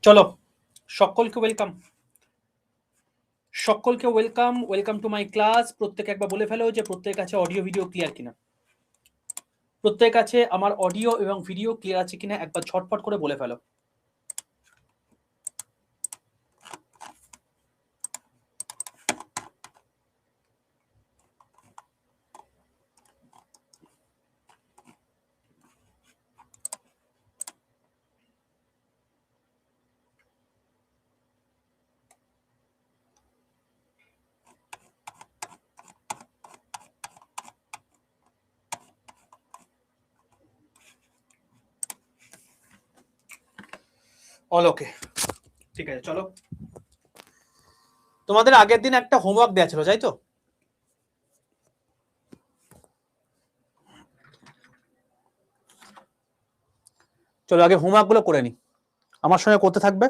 চলো সকলকে welcome to my class. প্রত্যেকে একবার বলে ফেলো যে প্রত্যেকের কাছে অডিও ভিডিও ক্লিয়ার কিনা। প্রত্যেকের কাছে আমার অডিও এবং ভিডিও ক্লিয়ার আছে কিনা একবার ঝটপট করে বলে ফেলো। অল ওকে, ঠিক আছে। চলো, তোমাদের আগের দিন একটা হোমওয়ার্ক দেওয়া ছিল, তাই তো? চলো আগে হোমওয়ার্ক গুলো করে নি, আমার সঙ্গে করতে থাকবে।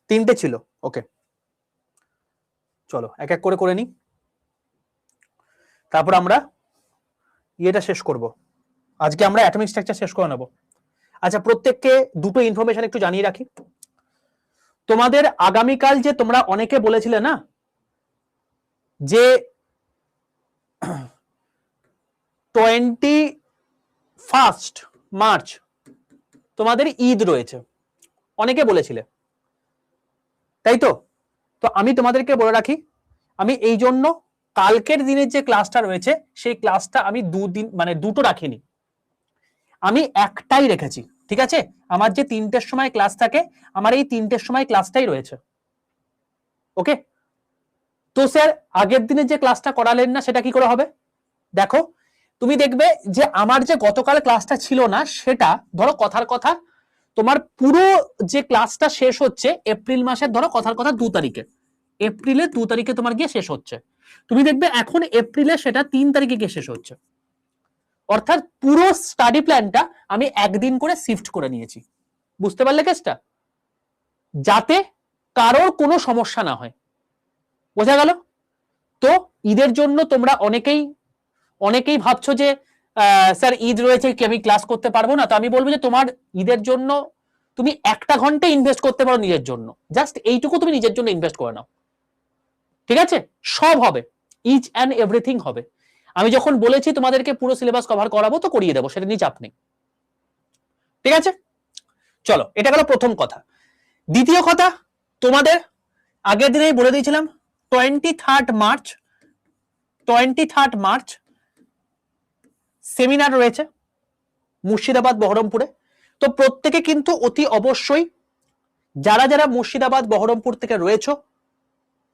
তিনটে ছিল, ওকে। চলো এক এক করে নি, তারপর আমরা ইয়েটা শেষ করব। আজকে আমরা অ্যাটমিক স্ট্রাকচার শেষ করে নেব। আচ্ছা, প্রত্যেককে দুটো ইনফরমেশন একটু জানিয়ে রাখি। তোমাদের আগামীকাল যে তোমরা অনেকে বলেছিলে না যে 21 মার্চ তোমাদের ঈদ রয়েছে, অনেকে বলেছিলে, তাই তো? তো আমি তোমাদেরকে বলে রাখি, আমি এই জন্য কালকের দিনের যে ক্লাসটা রয়েছে সেই ক্লাসটা আমি দুটো রাখিনি, আমি একটাই রেখেছি। ঠিক আছে, আমার যে 3টের সময় ক্লাস থাকে, আমার এই 3টের সময় ক্লাসটাই রয়েছে। ওকে, তো স্যার আগের দিনের যে ক্লাসটা করালেন না সেটা কি করে হবে? দেখো, তুমি দেখবে যে আমার যে গতকাল ক্লাসটা ছিল না, সেটা ধরো কথার কথা তোমার পুরো যে ক্লাসটা শেষ হচ্ছে এপ্রিল মাসের, ধরো কথার কথা 2 তারিখে, এপ্রিলের 2 তারিখে তোমার গিয়ে শেষ হচ্ছে। তুমি দেখবে এখন এপ্রিলে সেটা 3 তারিখে গিয়ে শেষ হচ্ছে। অর্থাৎ পুরো স্টাডি প্ল্যানটা আমি একদিন করে শিফট করে নিয়েছি। বুঝতে পারলে কেসটা? যাতে কারোর কোনো সমস্যা না হয়। বোঝা গেল? তো ঈদের জন্য তোমরা অনেকেই ভাবছো যে স্যার ঈদ রয়েছে কি আমি ক্লাস করতে পারবো না। তো আমি বলবো যে তোমার ঈদের জন্য তুমি 1 ঘন্টা ইনভেস্ট করতে পারো নিজের জন্য, জাস্ট এইটুকু তুমি নিজের জন্য ইনভেস্ট করে নাও। ঠিক আছে, সব হবে, ইচ অ্যান্ড এভরিথিং হবে। আমি যখন বলেছি তোমাদেরকে পুরো সিলেবাস কভার করাবো তো করিয়ে দেবো, সেটা নিয়ে চাপ নেই। ঠিক আছে, চলো এটা গেল প্রথম কথা। দ্বিতীয় কথা, তোমাদের আগের দিনেই বলে দিয়েছিলাম 23 মার্চ সেমিনার রয়েছে মুর্শিদাবাদ বহরমপুরে। তো প্রত্যেকে কিন্তু অতি অবশ্যই যারা যারা মুর্শিদাবাদ বহরমপুর থেকে রয়েছে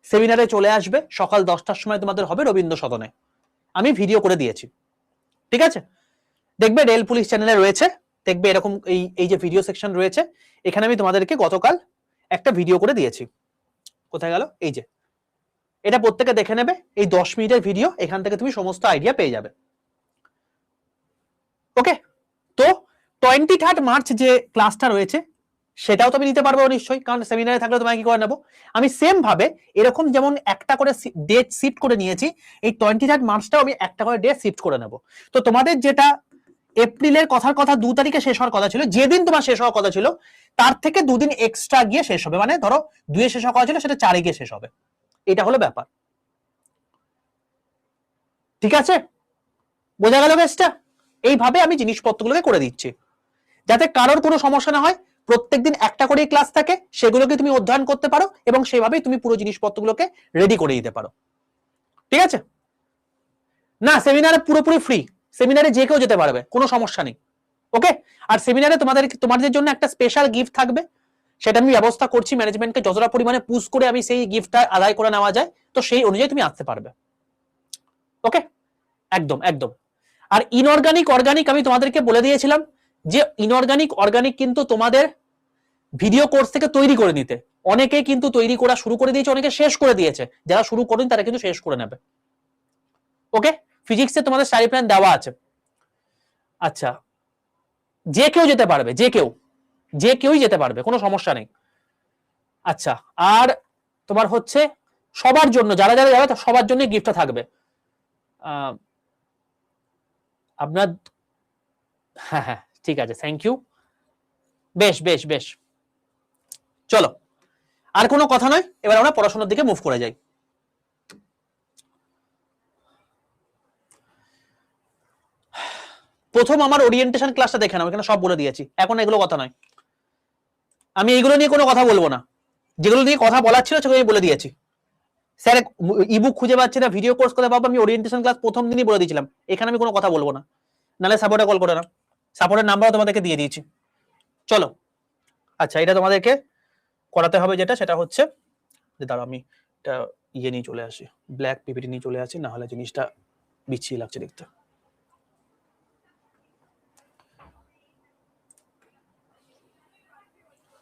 সেমিনারে চলে আসবে। সকাল 10টার সময় তোমাদের হবে রবীন্দ্র সদনে, আমি ভিডিও করে দিয়েছি। ঠিক আছে, দেখবে রেল পুলিশ চ্যানেলে রয়েছে, দেখবে এরকম এই যে ভিডিও সেকশন রয়েছে, এখানে আমি তোমাদেরকে গতকাল একটা ভিডিও করে দিয়েছি। কোথায় গেল? এই যে, এটা প্রত্যেকে দেখে নেবে, এই 10 মিনিটের ভিডিও, এখান থেকে তুমি সমস্ত আইডিয়া পেয়ে যাবে। ওকে, তো 23 মার্চ যে ক্লাসটা রয়েছে সেটাও তুমি নিতে পারবো নিশ্চয়ই, কারণ সেমিনারে থাকলে তোমাকে কি করে নেবো। আমি সেম ভাবে এরকম যেমন একটা করে ডেট শিফট করে নিয়েছি, এই 23 মার্চটাও আমি একটা করে ডেট শিফট করে নেব। তো তোমাদের যেটা এপ্রিলের কথার কথা 2 তারিখে শেষ হওয়ার কথা ছিল, যেদিন তোমার শেষ হওয়ার কথা ছিল তার থেকে 2 দিন এক্সট্রা গিয়ে শেষ হবে। মানে ধরো 2 শেষ হওয়ার কথা ছিল, সেটা 4 গিয়ে শেষ হবে। এটা হলো ব্যাপার। ঠিক আছে, বোঝা গেল বেশটা? এইভাবে আমি জিনিসপত্রগুলোকে করে দিচ্ছি যাতে কারোর কোনো সমস্যা না হয়। প্রত্যেকদিন একটা করে ক্লাস থাকে, সেগুলোকে তুমি অধ্যয়ন করতে পারো এবং সেভাবেই তুমি পুরো জিনিসপত্রগুলোকে রেডি করে দিতে পারো। ঠিক আছে, না সেমিনারে পুরোপুরি ফ্রি, সেমিনারে যে কেউ যেতে পারবে, কোনো সমস্যা নেই। ওকে, আর সেমিনারে তোমাদের জন্য একটা স্পেশাল গিফট থাকবে, সেটা আমি ব্যবস্থা করছি ম্যানেজমেন্টকে যতটা পরিমাণে পুশ করে আমি সেই গিফটটা আদায় করে নেওয়া যায়, তো সেই অনুযায়ী তুমি আসতে পারবে। ওকে, একদম একদম। আর ইনঅর্গানিক অর্গানিক আমি তোমাদেরকে বলে দিয়েছিলাম যে ইনঅর্গানিক অর্গানিক কিন্তু তোমাদের ভিডিও কোর্স থেকে তৈরি করে নিতে, অনেকে কিন্তু তৈরি করা শুরু করে দিয়েছে, অনেকে শেষ করে দিয়েছে। যারা শুরু করেন তারা কিন্তু শেষ করে নেবে। ওকে, ফিজিক্সে তোমাদের স্টাডি প্ল্যান দেওয়া আছে। আচ্ছা, যে কেউ যেতে পারবে, যে কেউই যেতে পারবে, কোনো সমস্যা নেই। আচ্ছা, আর তোমার হচ্ছে সবার জন্য, যারা যারা যাবে সবার জন্য গিফটটা থাকবে। আপনার, হ্যাঁ হ্যাঁ ঠিক আছে, থ্যাংক ইউ। বেশ বেশ বেশ, চলো আর কোনো কথা নয়, এবার আমরা পড়াশোনার দিকে মুভ করে যাই। প্রথম আমার ওরিয়েন্টেশন ক্লাসটা দেখে নাও, এখানে সব বলে দিয়েছি, এখন এগুলো কথা নয়, আমি এগুলো নিয়ে কোনো কথা বলবো না, যেগুলো নিয়ে কথা বলার ছিল সেগুলো বলে দিয়েছি। স্যার ইবুক খুঁজে পাচ্ছি না, ভিডিও কোর্স করে পাবো, আমি ওরিয়েন্টেশন ক্লাস প্রথম দিনই বলে দিয়েছিলাম, এখানে আমি কোনো কথা বলবো না, নাহলে সাপোর্টে কল করে না, সাপোর্টের নাম্বারও তোমাদেরকে দিয়ে দিয়েছি। চলো আচ্ছা, এটা তোমাদেরকে করাতে হবে যেটা, সেটা হচ্ছে যে দাঁড়াও আমি এটা ইয়ে নিয়ে চলে আসি, ব্ল্যাক পিপিটি নিয়ে চলে আসি, না হলে জিনিসটা বিচ্ছিরি লাগছে দেখতে।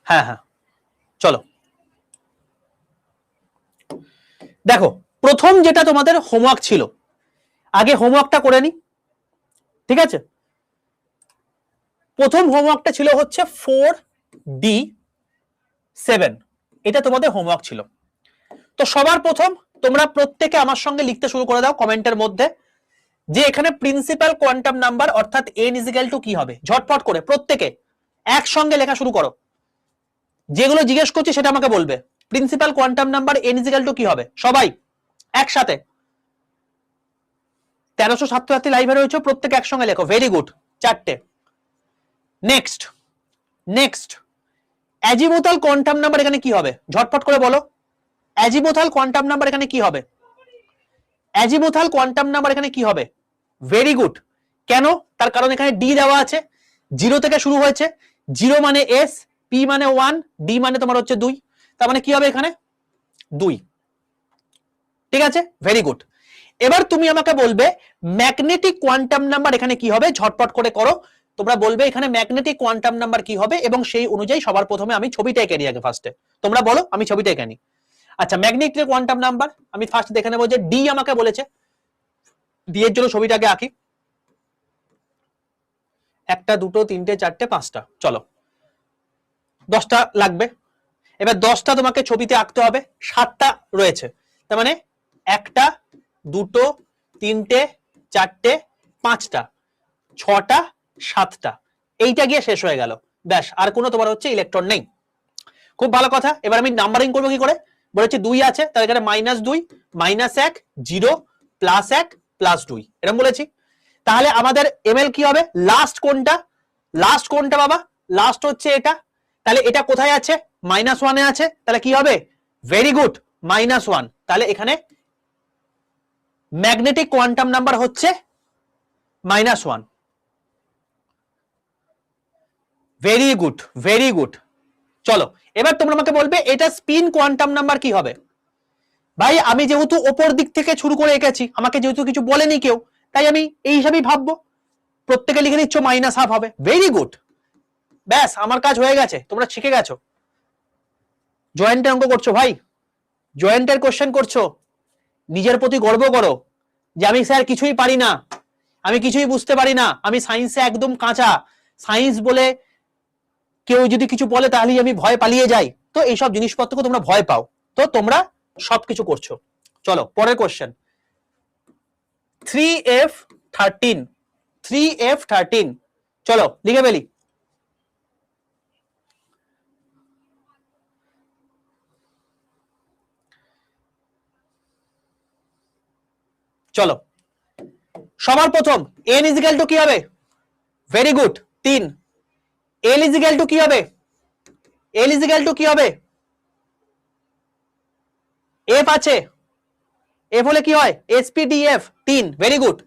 হ্যাঁ হ্যাঁ চলো দেখো, প্রথম যেটা তোমাদের হোমওয়ার্ক ছিল, আগে হোমওয়ার্কটা করে নি, ঠিক আছে? প্রথম হোমওয়ার্কটা ছিল হচ্ছে 4D7, এটা তোমাদের হোমওয়ার্ক ছিল। তো সবার প্রথম তোমরা প্রত্যেকে আমার সঙ্গে লিখতে শুরু করে দাও কমেন্টের মধ্যে যে এখানে প্রিন্সিপাল কোয়ান্টাম নাম্বার অর্থাৎ n ইজিক্যাল টু কি হবে, ঝটপট করে প্রত্যেকে একসঙ্গে লেখা শুরু করো, যেগুলো জিজ্ঞেস করছি সেটা আমাকে বলবে। Principal quantum number n equal to কি হবে, সবাই একসাথে। 1300 ছাত্রছাত্রী লাইভে রয়েছে, প্রত্যেকে একসঙ্গে লেখো, ভেরি গুড, 4টে। Next next azimuthal quantum number এখানে কি হবে, ঝটপট করে বলো, অ্যাজিমুথাল কোয়ান্টাম নাম্বার এখানে কি হবে, অ্যাজিমুথাল কোয়ান্টাম নাম্বার এখানে কি হবে, ভেরি গুড। কেন? তার কারণ এখানে ডি দেওয়া আছে, 0 থেকে শুরু হয়েছে, 0 মানে এস, পি মানে 1, ডি মানে তোমার হচ্ছে 2, তার মানে কি হবে এখানে 2, ঠিক আছে, ভেরি গুড। এবার তুমি আমাকে বলবে ম্যাগনেটিক কোয়ান্টাম নাম্বার এখানে কি হবে, ঝটপট করে করো, তোমরা বলবে এখানে ম্যাগনেটিক কোয়ান্টাম নাম্বার কি হবে, এবং সেই অনুযায়ী সবার প্রথমে আমি ছবিটা এঁকে নিই আগে ফার্স্টে, তোমরা বলো আমি ছবিটা এঁকে নিই। আচ্ছা, ম্যাগনেটিক কোয়ান্টাম নাম্বার আমি ফার্স্ট দেখে নেবো যে ডি আমাকে বলেছে, ডি এর জন্য ছবিটাকে আঁকি, 1 2 3 4 5টা, চলো 10টা লাগবে। এবার 10টা তোমাকে ছবিতে আঁকতে হবে, 7টা রয়েছে, তার মানে 1 2 3 4 5টা 6টা 7টা, এইটা গিয়ে শেষ হয়ে গেল, ব্যাস, আর কোনো তোমার হচ্ছে ইলেকট্রন নেই। খুব ভালো কথা। এবার আমি নাম্বারিং করবো কি করে, বলেছি 2 আছে, তার এখানে -2 -1 0 +1 +2 এরকম বলেছি। তাহলে আমাদের এমএল কি হবে, লাস্ট কোনটা, লাস্ট কোনটা বাবা, লাস্ট হচ্ছে এটা, তাহলে এটা কোথায় আছে, -1 এ আছে, তাহলে কি হবে, ভেরি গুড, -1, তাহলে এখানে ম্যাগনেটিক কোয়ান্টাম নাম্বার হচ্ছে -1, ভেরি গুড ভেরি গুড। চলো এবার তোমরা আমাকে বলবে এটা স্পিন কোয়ান্টাম নাম্বার কি হবে। ভাই আমি যেহেতু ওপর দিক থেকে শুরু করে এঁকেছি, আমাকে যেহেতু কিছু বলেনি কেউ, তাই আমি এই হিসাবেই ভাববো, প্রত্যেকে লিখে দিচ্ছ -1/2 হবে, ভেরি গুড, ব্যাস আমার কাজ হয়ে গেছে, তোমরা শিখে গেছো। জয়েন্টের অঙ্ক করছো ভাই, জয়েন্টের কোশ্চেন করছো, নিজের প্রতি গর্ব করো যে আমি স্যার কিছুই পারি না, আমি কিছুই বুঝতে পারি না, আমি সায়েন্সে একদম কাঁচা, সায়েন্স বলে কেউ যদি কিছু বলে তাহলেই আমি ভয় পালিয়ে যাই, তো এইসব জিনিসপত্রকে তোমরা ভয় পাও, তো তোমরা সবকিছু করছো। চলো পরের কোশ্চেন, 3F13, 3F13, চলো লিখে ফেলি। চলো সবার প্রথম n ইজিক্যাল টু কি হবে, very good 3, l equal to কি হবে, l ইজিক্যাল টু কি হবে, f আছে, f হলে কি হয়, sp/df 3, very good.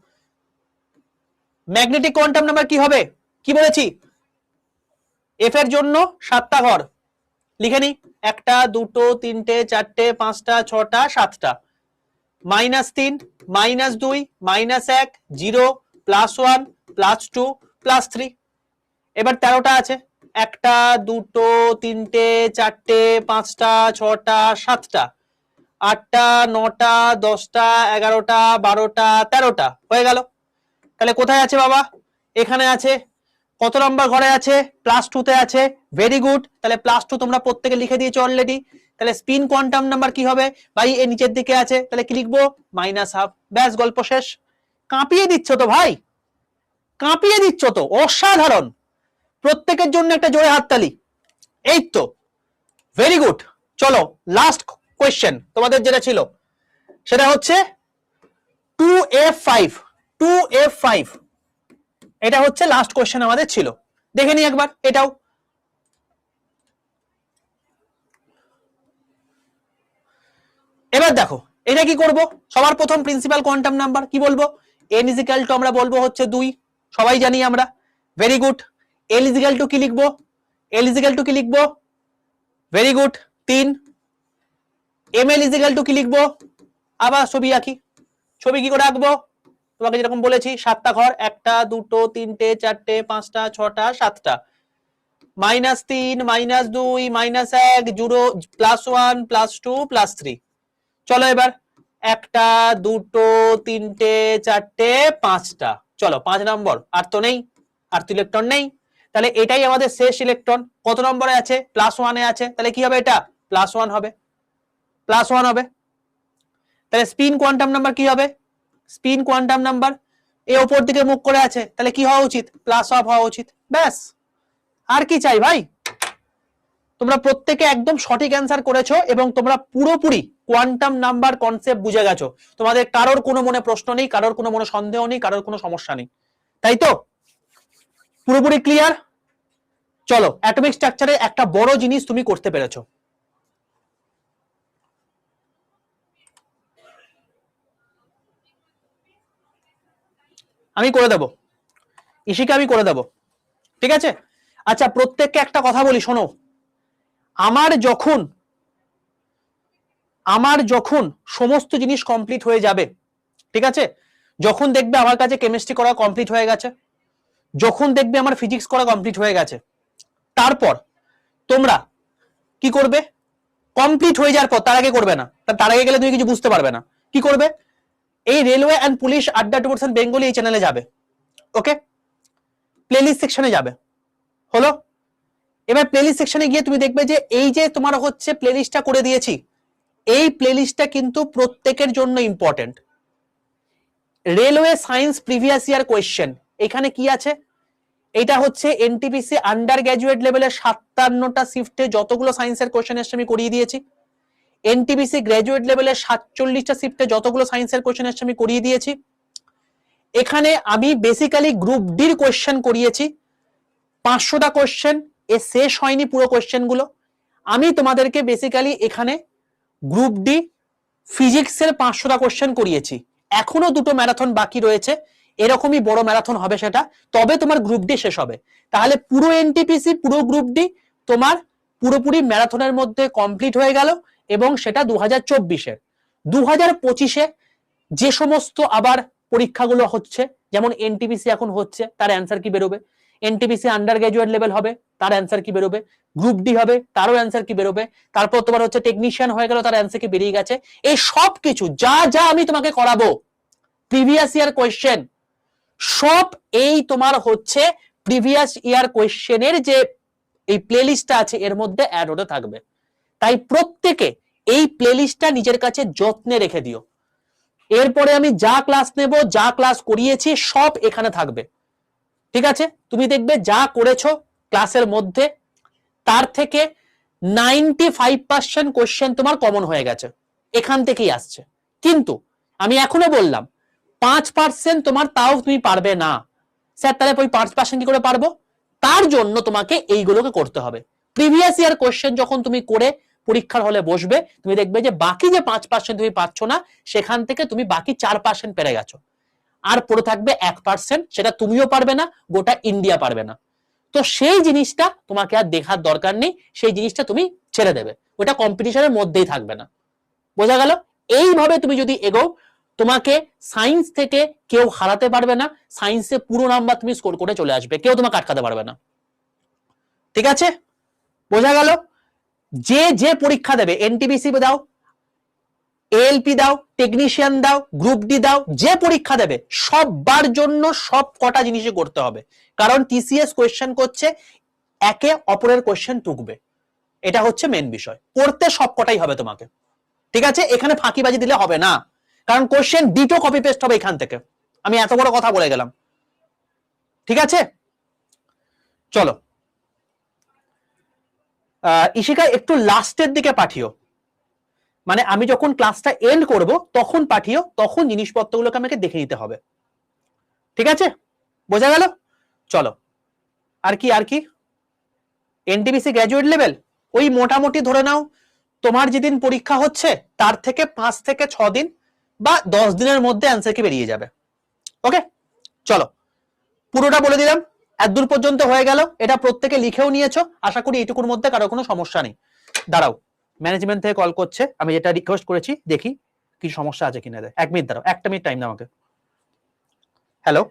Magnetic quantum number কি হবে, কি বলেছি, f এর জন্য 7টা ঘর, লিখে নি, 1 2 3 4 5 6 7টা, -3 -2 -1 0 +1 +2 +3, এবার 13টা আছে, 1 2 3 4 5 6 7টা 8টা 9টা 10টা 11টা 12টা 13টা হয়ে গেল। তাহলে কোথায় আছে বাবা, এখানে আছে, কত নম্বর ঘরে আছে, +2 তে আছে, ভেরি গুড। তাহলে +2 তোমরা প্রত্যেকে লিখে দিয়েছো অলরেডি, তাহলে স্পিন কোয়ান্টাম নাম্বার কি হবে ভাই, এ নিচের দিকে আছে, তাহলে কি লিখবো, -1/2, ব্যাস গল্প শেষ। কাঁপিয়ে দিচ্ছ তো ভাই, কাঁপিয়ে দিচ্ছ তো, অসাধারণ, প্রত্যেকের জন্য একটা জোরে হাততালি, এই তো ভেরি গুড। চলো লাস্ট কোয়েশ্চেন তোমাদের যেটা ছিল সেটা হচ্ছে 2F5 2F5 এটা হচ্ছে লাস্ট কোয়েশ্চেন আমাদের ছিল। দেখে নি একবার এটাও। এবার দেখো এটা কি করব, সবার প্রথম প্রিন্সিপাল কোয়ান্টাম নাম্বার কি বলবো, n ইজ ইকুয়াল টু আমরা বলবো হচ্ছে 2, সবাই জানি আমরা। Very good. l is equal to কি লিখবো, l ইজ ইকুয়াল টু কি লিখবো, very good 3। ml is equal to কি লিখবো, আবার ছবি আঁকি, ছবি কি করে আঁকবো, তোমাকে যেরকম বলেছি 7টা ঘর, 1টা 2টো 3টে 4টে 5টা 6টা 7টা, -3 -2 -1 0 +1 +2 +3। চলো এবার 1টা 2টো 3টে 4টে 5টা, চলো 5 নম্বর। আর তো নেই, আর তো ইলেকট্রন নেই, তাহলে এটাই আমাদের শেষ ইলেকট্রন। কত নম্বরে আছে, +1 এ আছে, তাহলে কি হবে এটা +1 হবে, +1 হবে। তাহলে স্পিন কোয়ান্টাম নাম্বার কি হবে, স্পিন কোয়ান্টাম নাম্বার এ ওপর দিকে মুখ করে আছে, তাহলে কি হওয়া উচিত, +1 হওয়া উচিত। ব্যাস, আর কি চাই ভাই। তোমরা প্রত্যেকে একদম সঠিক অ্যান্সার করেছো এবং তোমরা পুরোপুরি কোয়ান্টাম নাম্বার কনসেপ্ট বুঝে গেছো। তোমাদের কারোর কোনো মনে প্রশ্ন নেই, কারোর কোনো মনে সন্দেহ নেই, কারোর কোনো সমস্যা নেই, তাই তো, পুরোপুরি ক্লিয়ার। চলো অ্যাটমিক স্ট্রাকচারে একটা বড় জিনিস তুমি করতে পেরেছো। আমি করে দেব, ইশিকা আমি করে দেব, ঠিক আছে। আচ্ছা প্রত্যেককে একটা কথা বলি শোনো, আমার যখন সমস্ত জিনিস কমপ্লিট হয়ে যাবে, ঠিক আছে, যখন দেখবে আমার কাছে কেমিস্ট্রি করা কমপ্লিট হয়ে গেছে, যখন দেখবে আমার ফিজিক্স করা কমপ্লিট হয়ে গেছে, তারপর তোমরা কি করবে, কমপ্লিট হয়ে যাওয়ার পর, তার আগে করবে না, তার আগে গেলে তুমি কিছু বুঝতে পারবে না, কি করবে, এই রেলওয়ে অ্যান্ড পুলিশ আড্ডা 2% বেঙ্গলি এই চ্যানেলে যাবে, ওকে, প্লেলিস্ট সেকশনে যাবে, হলো। এবার প্লেলিস্ট সেকশনে গিয়ে তুমি দেখবে যে এই যে তোমার হচ্ছে প্লেলিস্টটা করে দিয়েছি, এই প্লেলিস্টটা কিন্তু প্রত্যেকের জন্য important. Railway science previous year question, এখানে কি আছে, এটা হচ্ছে এনটিপিসি আন্ডার গ্র্যাজুয়েট লেভেলের 57টা শিফটে যতগুলো সায়েন্সের কোয়েশ্চেন এসছে আমি করিয়ে দিয়েছি। এনটিপিসি গ্র্যাজুয়েট লেভেলের 47টা শিফটে যতগুলো সায়েন্সের কোয়েশ্চেন এসছে আমি করিয়ে দিয়েছি। এখানে আমি বেসিক্যালি গ্রুপ ডির কোয়েশ্চেন করিয়েছি 500টা কোয়েশ্চেন, এ শেষ হয়নি পুরো কোয়েশ্চেন গুলো। আমি তোমাদেরকে বেসিক্যালি এখানে গ্রুপ ডি ফিজিক্সের 500টা কোয়েশ্চেন করিয়েছি। এখনো দুটো ম্যারাথন বাকি রয়েছে, এরকমই বড় ম্যারাথন হবে সেটা, তবে তোমার গ্রুপ ডি শেষ হবে। তাহলে পুরো এনটিপিসি পুরো গ্রুপ ডি তোমার পুরোপুরি ম্যারাথনের মধ্যে কমপ্লিট হয়ে গেল, এবং সেটা 2024-এর। 2025-এ যে সমস্ত আবার পরীক্ষাগুলো হচ্ছে, যেমন এনটিপিসি এখন হচ্ছে, তার অ্যান্সার কি বেরোবে, এনটিপিসি আন্ডার গ্র্যাজুয়েট লেভেল হবে, তার অ্যান্সার কি বেরোবে, গ্রুপ ডি হবে, তারও অ্যান্সার কি বেরোবে, তারপর তোমার হচ্ছে টেকনিশিয়ান হয়ে গেল, তার অ্যান্সার কি বেরিয়ে গেছে। এই সব কিছু যা যা আমি তোমাকে করাবো প্রিভিয়াস ইয়ার কোয়েশ্চেন, সব এই তোমার হচ্ছে প্রিভিয়াস ইয়ার কোয়েশ্চেনের যে এই প্লেলিস্টটা আছে এর মধ্যে অ্যাড হতে থাকবে। তাই প্রত্যেকে এই প্লেলিস্টটা নিজের কাছে যত্নে রেখে দিও। এরপরে আমি যা ক্লাস নেব, যা ক্লাস করিয়েছি সব এখানে থাকবে, ঠিক আছে। তুমি দেখবে যা করেছো ক্লাসের মধ্যে তার থেকে 95% কোশ্চেন তোমার কমন হয়ে গেছে, এখান থেকেই আসছে। কিন্তু আমি এখনো বললাম 5% তোমার তাও তুমি পারবে না। স্যার তাহলে ওই 5% কি করে পারবো, তার জন্য তোমাকে এইগুলোকে করতে হবে। প্রিভিয়াস ইয়ার কোশ্চেন যখন তুমি করে পরীক্ষার হলে বসবে, তুমি দেখবে যে বাকি যে 5% তুমি পাচ্ছ না, সেখান থেকে তুমি বাকি 4% পেরে গেছো, আর পড়ে থাকবে 1%, সেটা তুমিও পারবে না, গোটা ইন্ডিয়া পারবে না। তো সেই জিনিসটা তোমাকে আর দেখার দরকার নেই, সেই জিনিসটা তুমি ছেড়ে দেবে, ওটা কম্পিটিশনের মধ্যেই থাকবে না। বোঝা গেল? এইভাবে তুমি যদি এগো, তোমাকে সায়েন্স থেকে কেউ হারাতে পারবে না, সায়েন্সে পুরো নাম্বার তুমি স্কোর করে চলে আসবে, কেউ তোমাকে আটকাতে পারবে না, ঠিক আছে। বোঝা গেল? যে যে পরীক্ষা দেবে, এনটিপিসি দাও, এএলপি দাও, টেকনিশিয়ান দাও, গ্রুপ ডি দাও, যে পরীক্ষা দেবে সববার জন্য সব কটা জিনিসই করতে হবে, কারণ টিসিএস কোয়েশ্চেন করছে, একে অপরের কোয়েশ্চেন টুকবে, এটা হচ্ছে মেন বিষয়, করতে সব কটাই হবে তোমাকে, ঠিক আছে। এখানে ফাঁকিবাজি দিলে হবে না, কারণ কোয়েশ্চেন ডিটো কপি পেস্ট হবে এখান থেকে, আমি এত বড় কথা বলে গেলাম, ঠিক আছে। চলো ইশিকা একটু লাস্টের দিকে পাঠিও, মানে আমি যখন ক্লাসটা এন্ড করব তখন পাঠিও, তখন জিনিসপত্রগুলোকে আমাকে দেখে নিতে হবে, ঠিক আছে? বোঝা গেল? চলো, আর কি আর কি, এনটিপিসি গ্র্যাজুয়েট লেভেল ওই মোটামুটি ধরে নাও তোমার যেদিন পরীক্ষা হচ্ছে তার থেকে 5 থেকে 6 দিন বা 10 দিনের মধ্যে অ্যান্সার কি বেরিয়ে যাবে। ওকে, চলো পুরোটা বলে দিলাম, এতদূর পর্যন্ত হয়ে গেল, এটা প্রত্যেকে লিখেও নিয়েছো, আশা করি এইটুকুর মধ্যে কারো কোনো সমস্যা নেই। দাঁড়াও, ম্যানেজমেন্ট থেকে কল করছে, আমি যেটা রিকোয়েস্ট করেছি দেখি কি সমস্যা আছে কিনা। 1 মিনিট দাঁড়াও, 1 মিনিট টাইম দাও আমাকে। হ্যালো,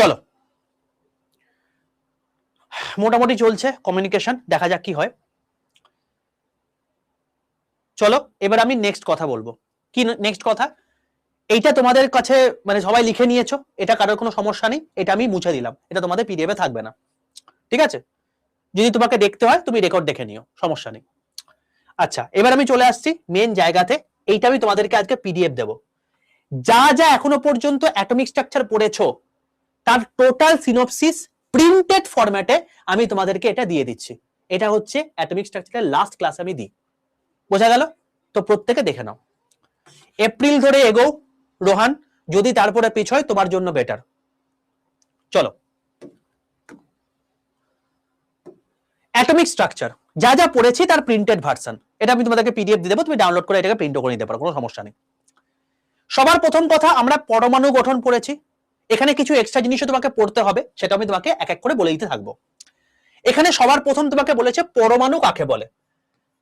চলো মোটামুটি চলছে কমিউনিকেশন, দেখা যাক কি হয়। চলো এবার আমি নেক্সট কথা বলবো। কি নেক্সট কথা? এইটা তোমাদের কাছে মানে সবাই লিখে নিয়েছো, এটা কারোর কোনো সমস্যা নেই, এটা আমি মুছে দিলাম, এটা তোমাদের পিডিএফ এ থাকবে না, ঠিক আছে? যদি তোমাকে দেখতে হয় তুমি রেকর্ড দেখে নিও, সমস্যা নেই। আচ্ছা, এবার আমি চলে আসছি মেন জায়গাতে, এইটা আমি তোমাদেরকে আজকে পিডিএফ দেব। যা যা এখনো পর্যন্ত অ্যাটমিক স্ট্রাকচার পড়েছো তার টোটাল সিনোপসিস প্রিন্টেড ফরম্যাটে আমি তোমাদেরকে এটা দিয়ে দিচ্ছি। এটা হচ্ছে অ্যাটমিক স্ট্রাকচারের লাস্ট ক্লাস আমি দিই, বোঝা গেল? তো প্রত্যেকে দেখে নাও। এপ্রিল ধরে এগো রোহান, যদি তারপরে পিছ হয় তোমার জন্য বেটার। চলো, অ্যাটমিক স্ট্রাকচার যা যা পড়েছি তার প্রিন্টেড ভার্সন, এটা আমি তোমাদেরকে পিডিএফ দিয়ে দেবো, তুমি ডাউনলোড করে এটাকে প্রিন্টও করে নিতে পারো, কোনো সমস্যা নেই। সবার প্রথম কথা, আমরা পরমাণু গঠন পড়েছি, এখানে কিছু এক্সট্রা জিনিসও তোমাকে পড়তে হবে, সেটা আমি তোমাকে এক এক করে বলে দিতে থাকবো। এখানে সবার প্রথম তোমাকে বলেছে পরমাণু কাকে বলে।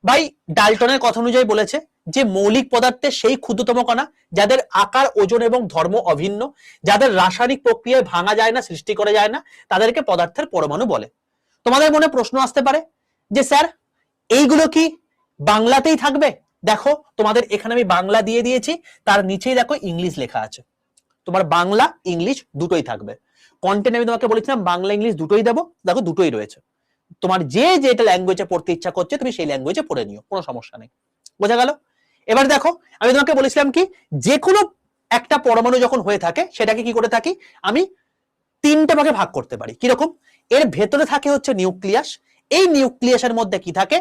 ভাই ডাল্টনের কথা অনুযায়ী বলেছে যে মৌলিক পদার্থের সেই ক্ষুদ্রতম কণা যাদের আকার, ওজন এবং ধর্ম অভিন্ন, যাদের রাসায়নিক প্রক্রিয়ায় ভাঙা যায় না, সৃষ্টি করা যায় না, তাদেরকে পদার্থের পরমাণু বলে। তোমাদের মনে প্রশ্ন আসতে পারে যে স্যার এইগুলো কি বাংলাতেই থাকবে? দেখো তোমাদের এখানে আমি বাংলা দিয়ে দিয়েছি, তার নিচেই দেখো ইংলিশ লেখা আছে, তোমার বাংলা ইংলিশ দুটোই থাকবে। কন্টেন্ট আমি তোমাকে বলেছিলাম বাংলা ইংলিশ দুটোই দেবো, দেখো দুটোই রয়েছে। তোমার যে যেটা ল্যাঙ্গুয়েজে পড়তে ইচ্ছা করছে তুমি সেই ল্যাঙ্গুয়েজে পড়ে নিও, কোনো সমস্যা নেই, বোঝা গেল? এবার দেখো আমি তোমাকে বলেছিলাম কি, যে কোনো একটা পরমাণু যখন হয়ে থাকে সেটাকে কি করে থাকি আমি 3টে ভাগে ভাগ করতে পারি। কিরকম? এর ভেতরে থাকে হচ্ছে নিউক্লিয়াস, এই নিউক্লিয়াসের মধ্যে কি থাকে,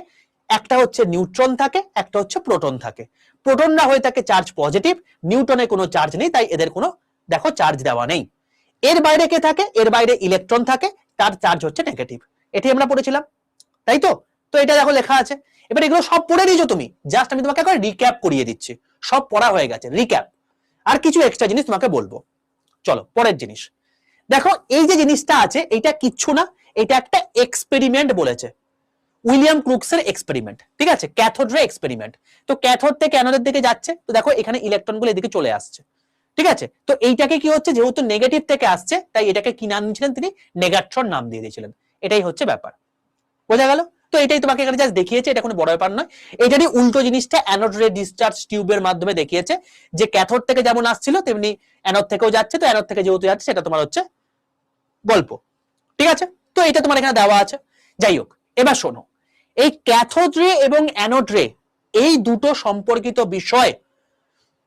একটা হচ্ছে নিউট্রন থাকে, একটা হচ্ছে প্রোটন থাকে। প্রোটনরা হয়ে থাকে চার্জ পজিটিভ, নিউট্রনে কোনো চার্জ নেই, তাই এদের কোনো দেখো চার্জ দেওয়া নেই। এর বাইরে কে থাকে? এর বাইরে ইলেকট্রন থাকে, তার চার্জ হচ্ছে নেগেটিভ। এটি আমরা পড়েছিলাম, তাই তো? তো এটা দেখো লেখা আছে। এবার এগুলো সব পড়ে নিয়েছো তুমি, জাস্ট আমি তোমাকে একবার রিক্যাপ করিয়ে দিচ্ছি, সব পড়া হয়ে গেছে, রিক্যাপ। আর কিছু এক্সট্রা জিনিস তোমাকে বলবো। চলো পরের জিনিস দেখো, এই যে জিনিসটা আছে এটা কিচ্ছু না, এটা একটা এক্সপেরিমেন্ট বলেছে, উইলিয়াম ক্রুকসের এক্সপেরিমেন্ট, ঠিক আছে? Cathode ray experiment. তো ক্যাথোড থেকে অ্যানোডের দিকে যাচ্ছে, তো দেখো এখানে ইলেকট্রনগুলো এদিকে চলে আসছে, ঠিক আছে? তো এইটাকে কি হচ্ছে, যেহেতু নেগেটিভ থেকে আসছে তাই এটাকে কি নাম দিয়েছিলেন তিনি? নেগাট্রন নাম দিয়ে দিয়েছিলেন। এটাই হচ্ছে ব্যাপার। বোঝা গেল? তো এটাই তোমাকে এখানে জাস্ট দেখিয়েছে, এটা কোনো বড় ব্যাপার নয়। এটারই উল্টো জিনিসটা অ্যানোড রে ডিসচার্জ টিউবের মাধ্যমে দেখিয়েছে, যে ক্যাথোড থেকে যেমন আসছিল তেমনি অ্যানোড থেকেও যাচ্ছে, তো অ্যানোড থেকে যেহেতু যাচ্ছে সেটা তোমার হচ্ছে গল্প। ঠিক আছে, তো এটা তোমার এখানে দেওয়া আছে। যাই হোক, এবার শোনো, এই ক্যাথোড রে এবং অ্যানোড রে এই দুটো সম্পর্কিত বিষয়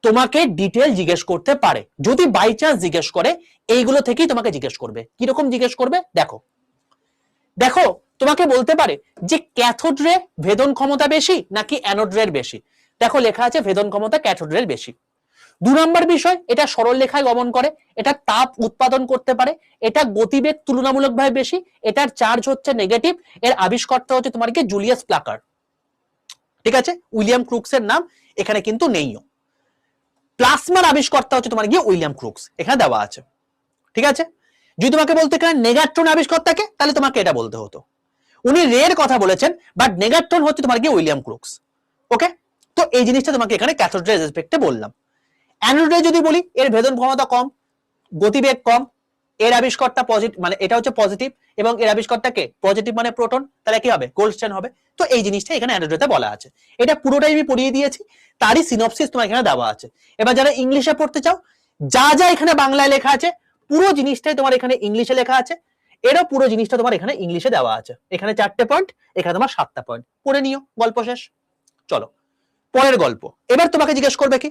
তোমাকে ডিটেল জিজ্ঞেস করতে পারে। যদি বাই চান্স জিজ্ঞেস করে, এইগুলো থেকেই তোমাকে জিজ্ঞেস করবে। কিরকম জিজ্ঞেস করবে দেখো, দেখো তোমাকে বলতে পারে যে ক্যাথোড রে ভেদন ক্ষমতা বেশি নাকি অ্যানোড রের বেশি। দেখো লেখা আছে ভেদন ক্ষমতা ক্যাথোড রের বেশি। 2 নম্বর বিষয়, এটা সরল রেখায় গমন করে, এটা তাপ উৎপাদন করতে পারে, এটা গতিবেগ তুলনামূলকভাবে বেশি, এটার চার্জ হচ্ছে নেগেটিভ, এর আবিষ্কর্তা হচ্ছে তোমার কি জুলিয়াস প্লাকার। ঠিক আছে, উইলিয়াম ক্রুক্সের নাম এখানে কিন্তু নেইও। প্লাজমার আবিষ্কর্তা হচ্ছে তোমার গিয়ে উইলিয়াম ক্রুক্স, এখানে দেওয়া আছে। ঠিক আছে, যদি তোমাকে বলতে এখানে নেগাট্রন আবিষ্কর্তাকে, তাহলে তোমাকে এটা বলতে হতো। উনি রের কথা বলেছেন, বাট নেগাট্রন হচ্ছে তোমার গিয়ে উইলিয়াম ক্রুক্স। ওকে, তো এই জিনিসটা তোমাকে এখানে ক্যাথোড রে রেসপেক্টে বললাম। অ্যানোড রে যদি বলি, এর ভেদন ক্ষমতা কম, গতিবেগ কম, এর আবিষ্কর্তা পজিটিভ, মানে এটা হচ্ছে পজিটিভ, এবং এর আবিষ্কর্তা কে পজিটিভ মানে প্রোটন, তাহলে কি হবে গোল্ডস্টাইন হবে। তো এই জিনিসটা এখানে অ্যানোড রেতে বলা আছে। এটা পুরোটাই আমি পড়িয়ে দিয়েছি, তারই সিনপসিস তোমার এখানে দেওয়া আছে। এবার যারা ইংলিশে পড়তে চাও, যা যা এখানে বাংলায় লেখা আছে পুরো জিনিসটাই তোমার এখানে ইংলিশে লেখা আছে, এরও পুরো জিনিসটা তোমার এখানে ইংলিশে দেওয়া আছে। এখানে 4টে পয়েন্ট, এখানে তোমার 7টা পয়েন্ট, পড়ে নিও, গল্প শেষ। চলো পরের গল্প। এবার তোমাকে জিজ্ঞেস করবে কি,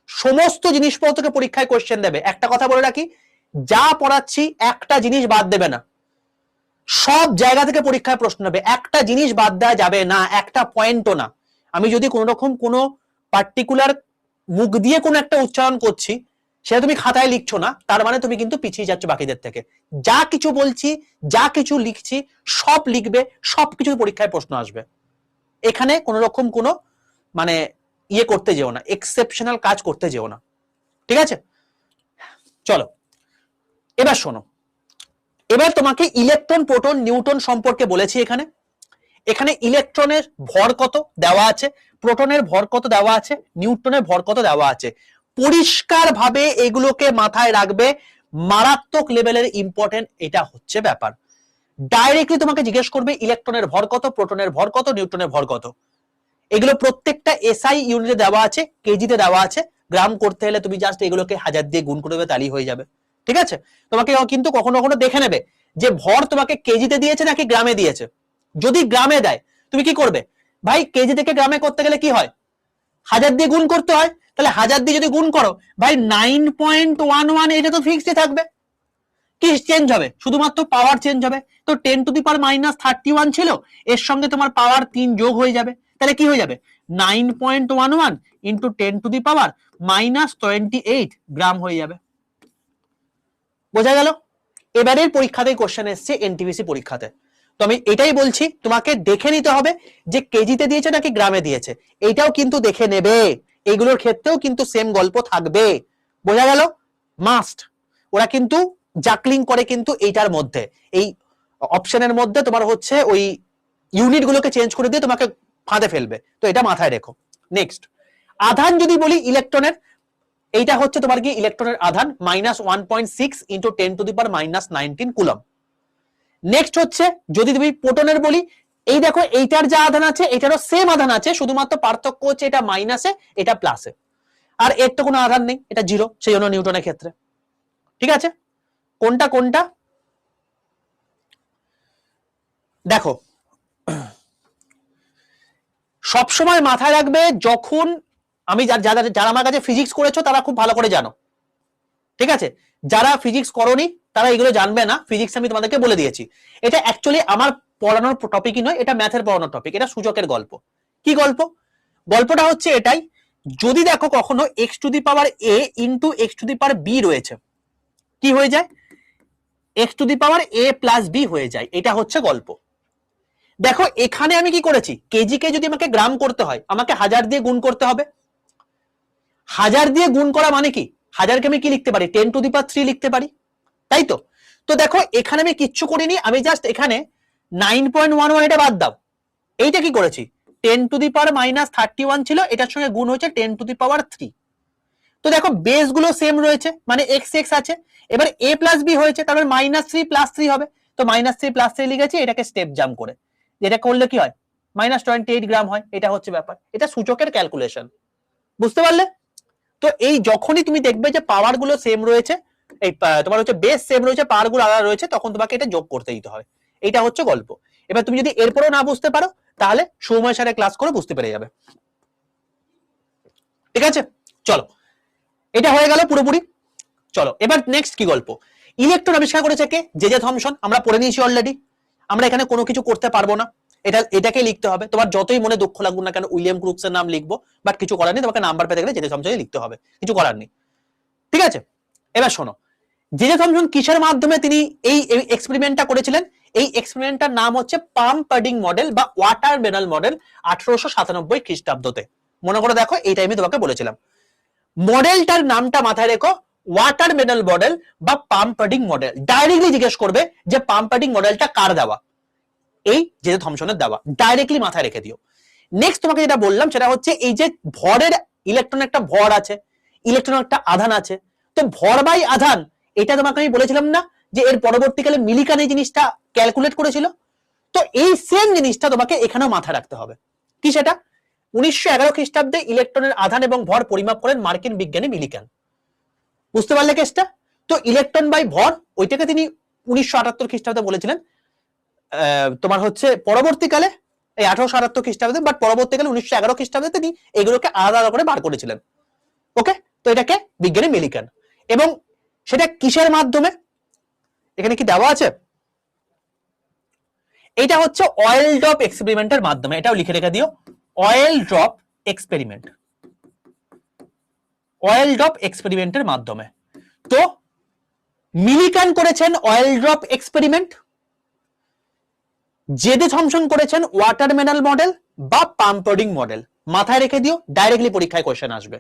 সমস্ত জিনিসপত্রকে পরীক্ষায় কোশ্চেন দেবে। একটা কথা বলে রাখি, যা পড়াচ্ছি একটা জিনিস বাদ দেবে না, সব জায়গা থেকে পরীক্ষায় প্রশ্ন নেবে, একটা জিনিস বাদ দেওয়া যাবে না, একটা পয়েন্টও না। আমি যদি কোন রকম কোনো পার্টিকুলার মুখ দিয়ে কোনো একটা উচ্চারণ করছি, সেটা তুমি খাতায় লিখছো না, তার মানে তুমি কিন্তু পিছিয়ে যাচ্ছ বাকিদের থেকে। যা কিছু বলছি, যা কিছু লিখছি, সব লিখবে, সবকিছু পরীক্ষায় প্রশ্ন আসবে। এখানে কোন রকম কোনো মানে ইয়ে করতে যেও না, এক্সেপশনাল কাজ করতে যেও না। ঠিক আছে, চলো এবার শোনো। এবার তোমাকে ইলেকট্রন, প্রোটন, নিউট্রন সম্পর্কে বলেছি। এখানে এখানে ইলেকট্রনের ভর কত দেওয়া আছে, প্রোটনের ভর কত দেওয়া আছে, নিউট্রনের ভর কত দেওয়া আছে। পরিষ্কার ভাবে এগুলোকে মাথায় রাখবে, মারাত্মক লেভেলের ইম্পর্টেন্ট এটা হচ্ছে ব্যাপার। ডাইরেক্টলি তোমাকে জিজ্ঞেস করবে ইলেকট্রনের ভর কত, প্রোটনের ভর কত, নিউট্রনের ভর কত। এগুলো প্রত্যেকটা এসআই ইউনিটে দেওয়া আছে, কেজিতে দেওয়া আছে। গ্রাম করতে হলে তুমি জাস্ট এগুলোকে 1000 দিয়ে গুণ করে দেবে, তাহলেই হয়ে যাবে। ঠিক আছে, তোমাকে কিন্তু কখনো কখনো দেখে নেবে যে ভর তোমাকে কেজিতে দিয়েছে নাকি গ্রামে দিয়েছে। যদি গ্রামে দেয়, তুমি কি করবে ভাই, কেজি থেকে গ্রামে করতে গেলে কি হয়, 1000 দিয়ে গুণ করতে হয়। তাহলে 1000 দিয়ে যদি গুণ করো ভাই, 9.11 এটা তো ফিক্সড থাকবে। কি চেঞ্জ হবে, শুধুমাত্র পাওয়ার চেঞ্জ হবে। তো 10⁻31 ছিল, এর সঙ্গে তোমার পাওয়ার 3 যোগ হয়ে যাবে, তাহলে কি হয়ে যাবে 9.11 ইন্টু 10⁻28 গ্রাম হয়ে যাবে। বোঝা গেল? এবারের পরীক্ষাতে কোশ্চেন এসছে এনটিপিসি পরীক্ষাতে। তো আমি এটাই বলছি, তোমাকে দেখে নিতে হবে যে কেজিতে দিয়েছে নাকি গ্রামে দিয়েছে, এইটাও কিন্তু দেখে নেবে। এইগুলোর ক্ষেত্রেও কিন্তু সেম গল্প থাকবে। বোঝা গেল? মাস্ট। ওরা কিন্তু জাকলিং করে কিন্তু এইটার মধ্যে, এই অপশনের মধ্যে তোমার হচ্ছে ওই ইউনিট গুলোকে চেঞ্জ করে দিয়ে তোমাকে ফাঁদে ফেলবে। তো এটা মাথায় রেখো। নেক্সট, আধান যদি বলি ইলেকট্রনের, এইটা হচ্ছে তোমার কি ইলেকট্রনের আধান -1.6 ইন্টু 10⁻⁻19 কুলম। নেক্সট হচ্ছে যদি তুমি প্রোটনের বলি, এই দেখো এইটার যা আধান আছে এটারও সেম আধান আছে, শুধুমাত্র পার্থক্য হচ্ছে এটা মাইনাসে এটা প্লাসে, আর এর তো কোনো আধান নেই, এটা জিরো, সেই জন্য নিউটনের ক্ষেত্রে। ঠিক আছে, কোনটা কোনটা দেখো, সবসময় মাথায় রাখবে, যখন আমি যারা আমার কাছে ফিজিক্স করেছো তারা খুব ভালো করে জানো। ঠিক আছে, যারা ফিজিক্স করোনি তারা এগুলো জানবে না, ফিজিক্স আমি তোমাদেরকে বলে দিয়েছি। এটা অ্যাকচুয়ালি আমার পড়ানোর টপিকই নয়, এটা ম্যাথের পড়ানোর টপিক, এটা সূচকের গল্প। কি গল্প? গল্পটা হচ্ছে এটাই, যদি দেখো কখনো x⁴a ইন্টু x⁴b রয়েছে, কি হয়ে যায়, x⁴a প্লাস b হয়ে যায়। এটা হচ্ছে গল্প। দেখো এখানে আমি কি করেছি, কেজি কে যদি আমাকে গ্রাম করতে হয়, আমাকে 1000 দিয়ে গুণ করতে হবে। 1000 দিয়ে গুণ করা মানে কি, 1000কে আমি কি লিখতে পারি, 10⁻³ লিখতে পারি, তাই তো। তো দেখো এখানে আমি কিচ্ছু করিনি, আমি জাস্ট এখানে 9.11 এটা বাদ দাও, এইটা কি করেছি, 10⁻31 ছিল, এটার সঙ্গে গুণ হয়েছে 10⁻3। তো দেখো বেস গুলো সেম রয়েছে, মানে x x আছে। এবার a প্লাস b হয়েছে, তারপর -3 + 3 হবে। তো তো -3 + 3 লিখেছি এটাকে স্টেপ জাম্প করে, যেটা করলে কি হয় -28 গ্রাম হয়, এটা হচ্ছে ব্যাপার, এটা সূচকের ক্যালকুলেশন, বুঝতে পারলে? তো এই যখনই তুমি দেখবে যে পাওয়ার গুলো সেম রয়েছে, এই তোমার হচ্ছে বেস সেম রয়েছে, পাওয়ার গুলো আলাদা রয়েছে, তখন তোমাকে এটা যোগ করতে দিতে হবে। এটা হচ্ছে গল্প। এবার তুমি যদি এরপরেও না বুঝতে পারো তাহলে সৌম্যের সাথে ক্লাস করে বুঝতে পেরে যাবে, ঠিক আছে? চলো, এটা হয়ে গেল পুরোপুরি। চলো এবার নেক্সট কি গল্প। ইলেকট্রন আবিষ্কার করেছে কে? জে থমসন, আমরা পড়ে নিয়েছি অলরেডি, আমরা এখানে কোনো কিছু করতে পারবো না, এটাকে লিখতে হবে। তোমার যতই মনে দুঃখ লাগুক না কেন উইলিয়াম ক্রুকসের নাম লিখবো, বাট কিছু করার নেই, তোমাকে নাম্বার পেতে গেলে জে থমসনই লিখতে হবে, কিছু করার নেই, ঠিক আছে? এবার শোনো, জে থমসন কিসের মাধ্যমে তিনি এই এক্সপেরিমেন্টটা করেছিলেন? এই এক্সপেরিমেন্টটার নাম হচ্ছে পাম্প পাডিং মডেল বা ওয়াটার মেডাল মডেল, 1897 খ্রিস্টাব্দতে। মনে করে দেখো, এই টাইমে তোমাকে বলেছিলাম। মডেলটার নামটা মাথায় রেখো, ওয়াটার মেডাল মডেল বা পাম্প পাডিং মডেল। ডাইরেক্টলি জিজ্ঞেস করবে যে পাম্প পাডিং মডেলটা কার দেওয়া? এই জে থমসনের দেওয়া, ডাইরেক্টলি মাথায় রেখে দিও। নেক্সট তোমাকে যেটা বললাম সেটা হচ্ছে এই যে ভরের, ইলেকট্রন একটা ভর আছে, ইলেকট্রন একটা আধান আছে, তো ভর বাই আধান, এটা তোমাকে আমি বলেছিলাম না যে এর পরবর্তীকালে মিলিকান এই জিনিসটা ক্যালকুলেট করেছিল? তো এই সেম জিনিসটা তোমাকে এখানেও মাথায় রাখতে হবে। কি সেটা? 1911 খ্রিস্টাব্দে ইলেকট্রনের আধান এবং ভর পরিমাপ করেন মার্কিন বিজ্ঞানী মিলিকান, বুঝতে পারলে কেসটা? তো ইলেকট্রন বাই ভর ওইটাকে তিনি 1978 খ্রিস্টাব্দে বলেছিলেন, তোমার হচ্ছে পরবর্তীকালে এই 1878 খ্রিস্টাব্দে, বাট পরবর্তীকালে 1911 খ্রিস্টাব্দে তিনি এগুলোকে আলাদা আলাদা করে বার করেছিলেন। ওকে, তো এটাকে বিজ্ঞানী মিলিকান। এবং সেটা কিসের মাধ্যমে? এখানে কি দেওয়া আছে? এটা হচ্ছে অয়েল ড্রপ এক্সপেরিমেন্টের মাধ্যমে, এটাও লিখে রেখে দিও, oil drop experiment, oil drop এক্সপেরিমেন্টের মাধ্যমে। তো মিলিকান করেছেন oil drop experiment, J Thomson করেছেন ওয়াটার মেডাল মডেল বা পাম্প পাডিং মডেল। মাথায় রেখে দিও, ডাইরেক্টলি পরীক্ষায় কোশ্চেন আসবে।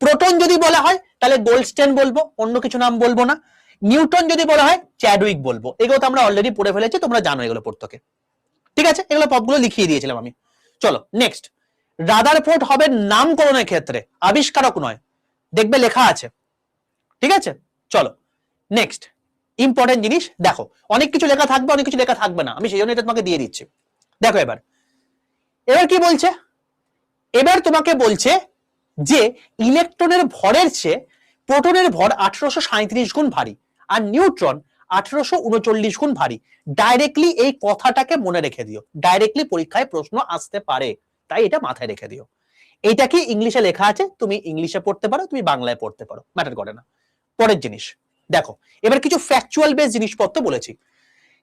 প্রোটন যদি বলা হয় তাহলে গোল্ডস্টেন বলবো, অন্য কিছু নাম বলবো না। নিউটন যদি বলা হয় চ্যাডউইক বলবো। এগুলো তো আমরা অলরেডি পড়ে ফেলেছি, তোমরা জানো এগুলো প্রত্যেকে, ঠিক আছে? এগুলো পদগুলো লিখিয়ে দিয়েছিলাম আমি। চলো নেক্সট, রাদারফোর্ড হবে নামকরণের ক্ষেত্রে, আবিষ্কারক নয়, দেখবে লেখা আছে, ঠিক আছে? চলো নেক্সট, ইম্পর্টেন্ট জিনিস দেখো, অনেক কিছু লেখা থাকবে, অনেক কিছু লেখা থাকবে না, আমি সেই জন্য এটা তোমাকে দিয়ে দিচ্ছি। দেখো এবার কি বলছে, এবার তোমাকে বলছে যে ইলেকট্রনের ভরের চেয়ে প্রোটনের ভর 1837 গুণ ভারী আর নিউট্রন 1839 গুণ ভারী। ডাইরেক্টলি এই কথাটাকে মনে রেখে দিও, ডাইরেক্টলি পরীক্ষায় প্রশ্ন আসতে পারে, তাই এটা মাথায় রেখে দিও। এটা কি ইংলিশে লেখা আছে, তুমি ইংলিশে পড়তে পারো, তুমি বাংলায় পড়তে পারো, ম্যাটার করে না। পরের জিনিস দেখো, এবার কিছু ফ্যাকচুয়াল বেস জিনিসপত্র বলেছি।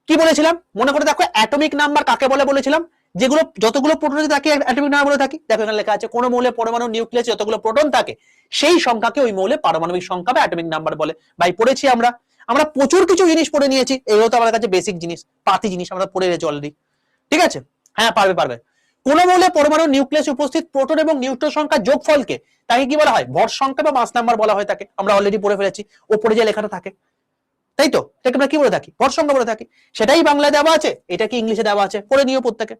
কি বলেছিলাম মনে করে দেখো, অ্যাটমিক নাম্বার কাকে বলে বলেছিলাম? যেগুলো যতগুলো প্রোটন আছে তাকে অ্যাটমিক নাম্বার বলে থাকি। দেখো এখানে লেখা আছে, কোন মৌলে পরমাণু নিউক্লিয়াসে যতগুলো প্রোটন থাকে সেই সংখ্যাকে ওই মৌলে পারমাণবিক সংখ্যা বা অ্যাটমিক নাম্বার বলে। ভাই পড়েছি আমরা, আমরা প্রচুর কিছু জিনিস পড়ে নিয়েছি, এগুলো তো আমাদের কাছে বেসিক জিনিস, পাতি জিনিস আমরা পড়ে গেছি অলরেডি, ঠিক আছে? হ্যাঁ পারবে। কোন মৌলে পরমাণু নিউক্লিয়াসে উপস্থিত প্রোটন এবং নিউট্রন সংখ্যার যোগফলকে তাকে কি বলা হয়? ভর সংখ্যা বা মাস নাম্বার বলা হয় তাকে, আমরা অলরেডি পড়ে ফেলেছি, ওপরে যে লেখাটা থাকে, তাই তো? এটাকে আমরা কি বলে থাকি? ভর সংখ্যা বলে থাকি। সেটাই বাংলায় দেওয়া আছে, এটা কি ইংলিশে দেওয়া আছে, পড়ে নিও প্রত্যেকে।